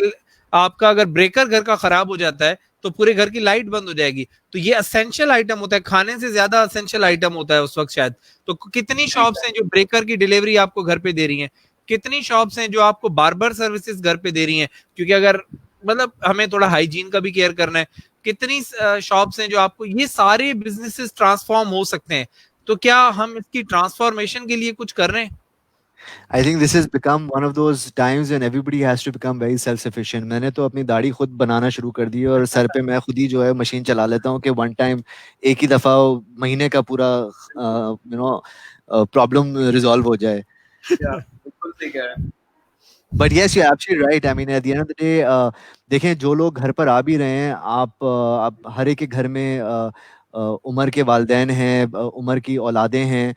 आपका अगर ब्रेकर घर का खराब हो जाता है तो पूरे घर की लाइट बंद हो जाएगी। तो ये असेंशियल आइटम होता है, खाने से ज्यादा असेंशियल आइटम होता है उस वक्त शायद। तो कितनी शॉप्स हैं जो ब्रेकर की डिलीवरी आपको घर पे दे रही हैं, कितनी शॉप्स हैं जो आपको बार्बर सर्विसेज घर पे दे रही हैं, क्योंकि अगर मतलब हमें थोड़ा हाइजीन का भी केयर करना है। कितनी शॉप्स हैं जो आपको, ये सारे बिजनेसेस ट्रांसफॉर्म हो सकते हैं। तो क्या हम इसकी ट्रांसफॉर्मेशन के लिए कुछ कर रहे हैं? I think this has become one of those times when everybody has to become very self-sufficient. मैंने तो अपनी दाढ़ी खुद बनाना शुरू कर दी है और सर पे मैं खुद ही जो है मशीन चला लेता हूँ कि वन टाइम एक ही दफा महीने का पूरा प्रॉब्लम रिजॉल्व हो जाए। बिल्कुल सही कह रहे हैं। But yes, you're absolutely right. I mean, at the end of the day, देखें जो लोग घर पर आ भी रहे हैं, आप हर एक के घर में उम्र के वालिदैन हैं, उम्र की औलादें हैं।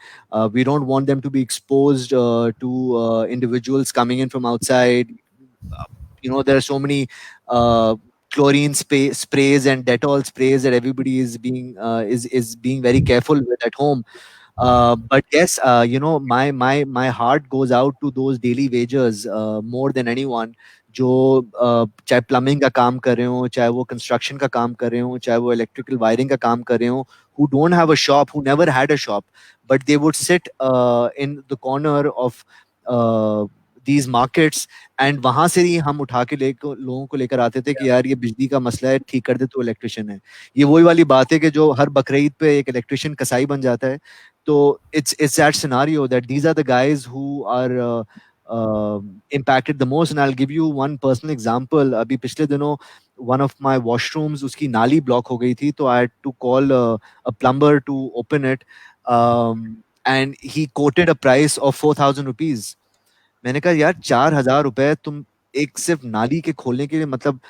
We don't want them to be exposed to individuals coming in from outside. You know, there are so many chlorine sprays and Dettol sprays that everybody is being very careful with at home. But yes, my heart goes out to those daily wagers more than anyone. जो चाहे plumbing का काम कर रहे हो, चाहे वो construction का काम कर रहे हो, चाहे वो इलेक्ट्रिकल वायरिंग का काम कर रहे हो, who don't have a shop, who never had a shop, but they would sit in the corner of these markets, and वहां से ही हम उठा के लोगों को लेकर आते थे कि यार ये बिजली का मसला है, ठीक कर दे, तो इलेक्ट्रिशियन है। ये वही वाली बात है कि जो हर बकरीद पे एक इलेक्ट्रिशियन कसाई बन जाता है। तो it's that scenario that these are the guys who are impacted the most. And I'll give you one personal example. अभी पिछले दिनों one of my washrooms उसकी नाली ब्लॉक हो गई थी, तो I had to call a plumber to open it, and he quoted a price of 4,000 rupees. मैंने कहा यार 4,000 रुपए तुम एक सिर्फ नाली के खोलने के लिए, मतलब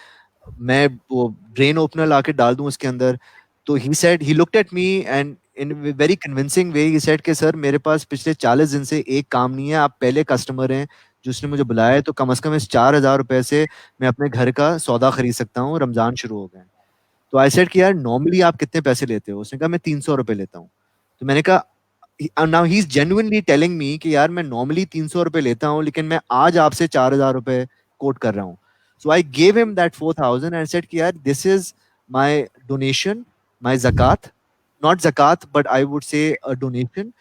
मैं वो ड्रेन ओपनर लाके डाल दूं उसके अंदर। तो he looked at me and in a very convincing way he said कि सर मेरे पास पिछले 40 दिन से एक काम नहीं है, आप पहले कस्टमर हैं जो उसने मुझे बुलाया है, तो कम से कम इस 4,000 रुपए से मैं अपने घर का सौदा खरीद सकता हूँ, रमजान शुरू हो गए। तो आई सेड कि यार नॉर्मली आप कितने पैसे लेते हो? उसने कहा मैं 300 रुपए लेता हूँ। तो मैंने कहा now he's genuinely telling me कि यार मैं नॉर्मली 300 रुपए लेता हूँ, लेकिन मैं आज आपसे 4,000 रुपए कोट कर रहा हूँ। So I gave him that 4,000 and I said कि यार this is my donation, my zakat, not zakat but I would say a donation,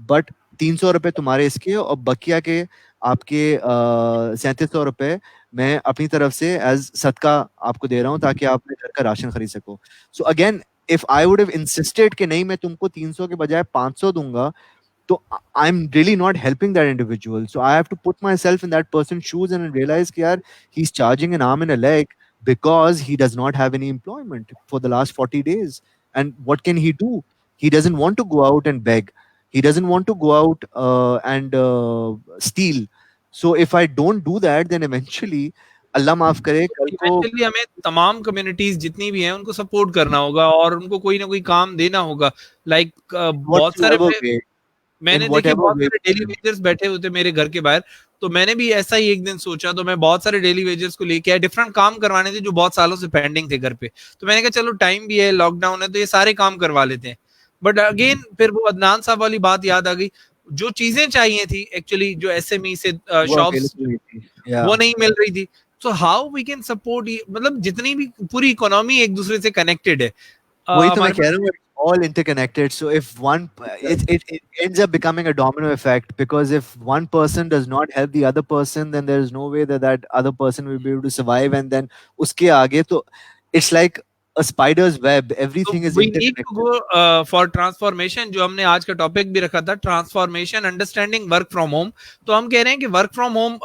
but 300 रुपए तुम्हारे इसके और बकिया के आपके 3,700 रुपए मैं अपनी तरफ से एज सदका आपको दे रहा हूँ ताकि आप अपने घर का राशन खरीद सको। So again, if I would have insisted कि नहीं मैं तुमको 300 के बजाय 500 दूंगा, तो I'm really not helping that individual. So I have to put myself in that person's shoes and realize कि यार he's charging an arm and a leg because he does not have any employment for the last 40 days. And what can he do? He doesn't want to go out and beg. He doesn't want to go out and steal. So if I don't do that, then eventually अल्लाह माफ करे कल को eventually हमें तमाम communities जितनी भी हैं उनको सपोर्ट करना होगा और उनको कोई ना कोई काम देना होगा। लाइक बहुत सारे whatsoever way, मैंने in देखे whatever बहुत way. सारे डेली वेजर्स बैठे होते मेरे घर के बाहर, तो मैंने भी ऐसा ही एक दिन सोचा, तो मैं बहुत सारे डेली वेजर्स को लेके आया, डिफरेंट काम करवाने थे जो बहुत सालों से पेंडिंग थे घर पे। तो मैंने कहा चलो टाइम भी है, लॉकडाउन है, तो ये सारे काम करवा लेते हैं। बट अगेन फिर वो अदनान साहब वाली बात याद आ गई, जो चीजें चाहिए थी एक्चुअली, जो एसएमई से वो शॉप्स available नहीं थी. Yeah. वो नहीं मिल रही थी। So how we can support, मतलब जितनी भी पूरी इकोनॉमी एक दूसरे से कनेक्टेड है। वही तो मैं हमारे कह रहा हूँ, it's all interconnected. So if one, it ends up becoming a domino effect, because if one person does not help the other person, then there is no way that that other person will be able to survive. And then uske aage to it's like a spider's web. Everything is we need to interconnected. go for transformation, जो हमने आज का topic भी रखा था, transformation understanding work from home. तो हम कह रहे हैं कि वर्क फ्रॉम होम,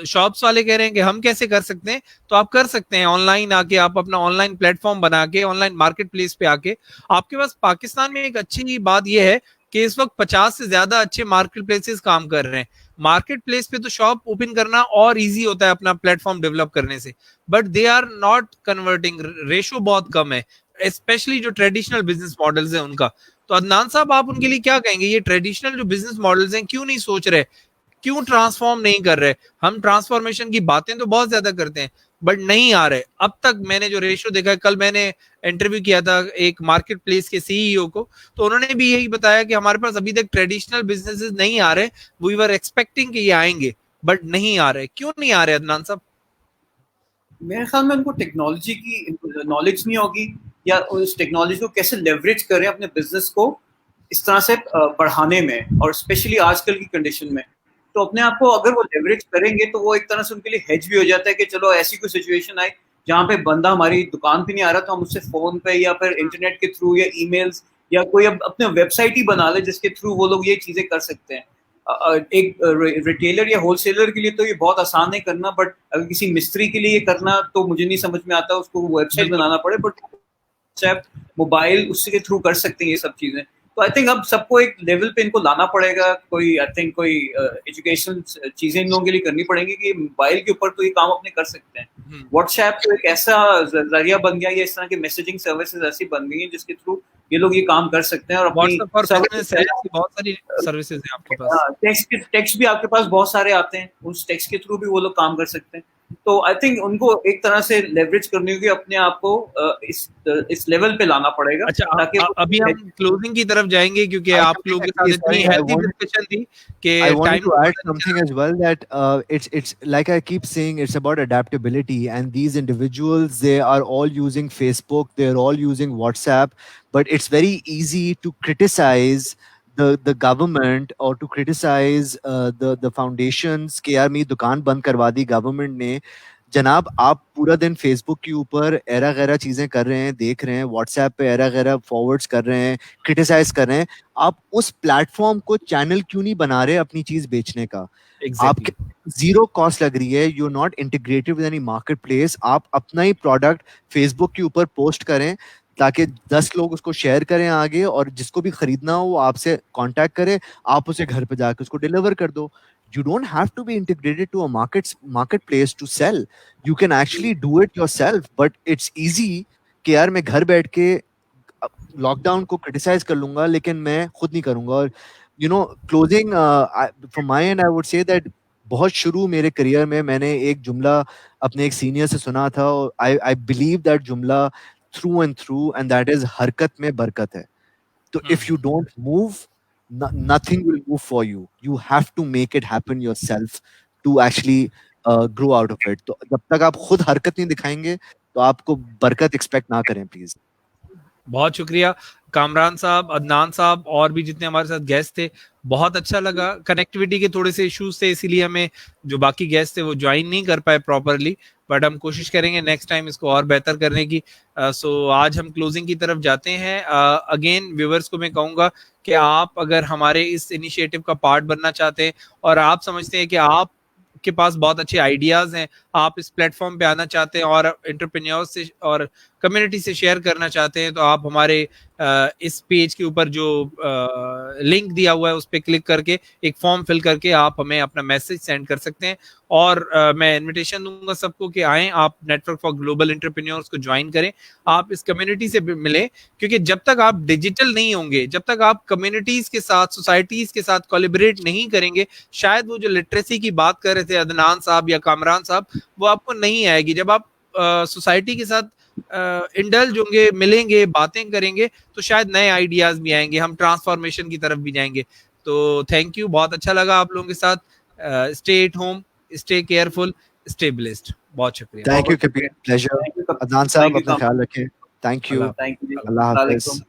शॉप्स वाले कह रहे हैं कि हम कैसे कर सकते हैं, तो आप कर सकते हैं ऑनलाइन आके, आप अपना ऑनलाइन प्लेटफॉर्म बना के, ऑनलाइन मार्केट प्लेस पे आके। आपके पास पाकिस्तान में एक अच्छी बात यह है कि इस वक्त 50 से ज्यादा अच्छे मार्केट प्लेसेस काम कर रहे हैं। मार्केट प्लेस पे तो शॉप ओपन करना और इजी होता है अपना प्लेटफॉर्म डेवलप करने से, but they are not converting, ratio बहुत कम है, स्पेशली जो ट्रेडिशनल बिजनेस मॉडल्स हैं उनका। तो अदनान साहब, आप उनके लिए क्या कहेंगे? ये ट्रेडिशनल जो बिजनेस मॉडल्स हैं क्यों नहीं सोच रहे, क्यों ट्रांसफॉर्म नहीं कर रहे? हम ट्रांसफॉर्मेशन की बातें तो बहुत ज्यादा करते हैं बट नहीं आ रहे। अब तक मैंने जो रेशो देखा है, कल मैंने इंटरव्यू किया था एक मार्केट प्लेस के सीईओ को, तो उन्होंने भी यही बताया कि हमारे पास अभी तक ट्रेडिशनल बिजनेसेस नहीं आ रहे, वी वर एक्सपेक्टिंग कि ये आएंगे बट नहीं आ रहे। क्यों नहीं आ रहे अदनान साहब? मेरे ख्याल में उनको टेक्नोलॉजी की नॉलेज नहीं होगी, या उस टेक्नोलॉजी को कैसे लेवरेज करें अपने बिजनेस को इस तरह से बढ़ाने में, और स्पेशली आजकल की कंडीशन में। तो अपने आप को अगर वो लेवरेज करेंगे तो वो एक तरह से उनके लिए हेज भी हो जाता है कि चलो ऐसी कोई सिचुएशन आए जहाँ पे बंदा हमारी दुकान पे नहीं आ रहा, तो हम उससे फोन पे या फिर इंटरनेट के थ्रू या ईमेल्स या कोई अब अपने वेबसाइट ही बना ले जिसके थ्रू वो लोग ये चीजें कर सकते हैं। एक रिटेलर या होलसेलर के लिए तो ये बहुत आसान है करना, बट अगर किसी मिस्त्री के लिए ये करना तो मुझे नहीं समझ में आता, उसको वेबसाइट बनाना पड़े, बट मोबाइल उसके के थ्रू कर सकते हैं ये सब चीजें। तो आई थिंक अब सबको एक लेवल पे इनको लाना पड़ेगा, कोई आई थिंक कोई एजुकेशन चीजें इन लोगों के लिए करनी पड़ेंगी कि मोबाइल के ऊपर तो ये काम अपने कर सकते हैं। व्हाट्सएप तो एक ऐसा जरिया बन गया, ये इस तरह की मैसेजिंग सर्विसेज ऐसी बन गई हैं जिसके थ्रू ये लोग ये काम कर सकते हैं। और अपनी बहुत सारी सर्विसेज हैं आपके पास, टेक्स्ट भी आपके पास बहुत सारे आते हैं, उस टेक्स्ट के थ्रू भी वो लोग काम कर सकते हैं। तो आई थिंक उनको एक तरह से लेवरेज करनी होगी, अपने आप को इस लेवल पे लाना पड़ेगा। अच्छा, अभी हम क्लोजिंग की तरफ जाएंगे क्योंकि आप लोगों के साथ इतनी हेल्दी डिस्कशन थी कि I wanted to add something as well, that it's like I keep saying, it's about adaptability, and these individuals, they are all using Facebook, they're all using WhatsApp, but it's very easy to criticize the government or to criticize the foundations कि यार मेरी दुकान बंद करवा दी government ने। जनाब, आप पूरा दिन फेसबुक के ऊपर एरा गैरा चीजें कर रहे हैं, देख रहे हैं, व्हाट्सएप पे एरा गैरा फॉरवर्ड्स कर रहे हैं, क्रिटिसाइज कर रहे हैं, आप उस प्लेटफॉर्म को चैनल क्यों नहीं बना रहे अपनी चीज बेचने का? आपके जीरो कॉस्ट लग रही है, you are not integrated with any market place, आप अपना ही प्रोडक्ट फेसबुक के ऊपर पोस्ट करें ताकि 10 लोग उसको शेयर करें आगे, और जिसको भी खरीदना हो वो आपसे कांटेक्ट करे, आप उसे घर पे जाकर उसको डिलीवर कर दो। You don't have to be integrated to a marketplace to sell. You can actually do it yourself, but it's easy कि यार मैं घर बैठ के लॉकडाउन को क्रिटिसाइज कर लूंगा लेकिन मैं खुद नहीं करूंगा। और you know, closing from my and, I would say that बहुत शुरू मेरे करियर में मैंने एक जुमला अपने एक सीनियर से सुना था, और आई बिलीव दैट जुमला through and through, and that is हरकत में बरकत है। तो if you don't move, nothing will move for you. You have to make it happen yourself to actually grow out of it. तो जब तक आप खुद हरकत नहीं दिखाएंगे तो आपको बरकत एक्सपेक्ट ना करें प्लीज। बहुत शुक्रिया कामरान साहब, अदनान साहब और भी जितने हमारे साथ गेस्ट थे, बहुत अच्छा लगा। कनेक्टिविटी के थोड़े से इश्यूज थे, इसीलिए हमें जो बाकी गेस्ट थे वो ज्वाइन नहीं कर पाए प्रॉपरली, बट हम कोशिश करेंगे नेक्स्ट टाइम इसको और बेहतर करने की। सो आज हम क्लोजिंग की तरफ जाते हैं। अगेन व्यूअर्स को मैं कहूँगा कि आप अगर हमारे इस इनिशिएटिव का पार्ट बनना चाहते हैं और आप समझते हैं कि आप के पास बहुत अच्छे आइडियाज हैं, आप इस प्लेटफॉर्म पे आना चाहते हैं और एंटरप्रेन्योर्स से और कम्युनिटी से शेयर करना चाहते हैं, तो आप हमारे इस पेज के ऊपर जो लिंक दिया हुआ है उस पर क्लिक करके एक फॉर्म फिल करके आप हमें अपना मैसेज सेंड कर सकते हैं। और मैं इनविटेशन दूंगा सबको कि आएं, आप नेटवर्क फॉर ग्लोबल एंटरप्रेन्योर्स को ज्वाइन करें, आप इस कम्युनिटी से मिलें, क्योंकि जब तक आप डिजिटल नहीं होंगे, जब तक आप कम्युनिटीज के साथ, सोसाइटीज के साथ कोलैबोरेट नहीं करेंगे, शायद वो जो लिटरेसी की बात कर रहे थे अदनान साहब या कामरान साहब, वो आपको नहीं आएगी। जब आप सोसाइटी के साथ इंडल्ज होंगे, मिलेंगे, बातें करेंगे, तो शायद नए आइडियाज भी आएंगे, हम ट्रांसफॉर्मेशन की तरफ भी जाएंगे। तो थैंक यू, बहुत अच्छा लगा आप लोगों के साथ। Stay at home, stay careful, stay blessed. बहुत शुक्रिया। Thank you Kabir, pleasure. Adnan साहब अपना ख्याल रखें। Thank you. Thank you. Allah Hafiz.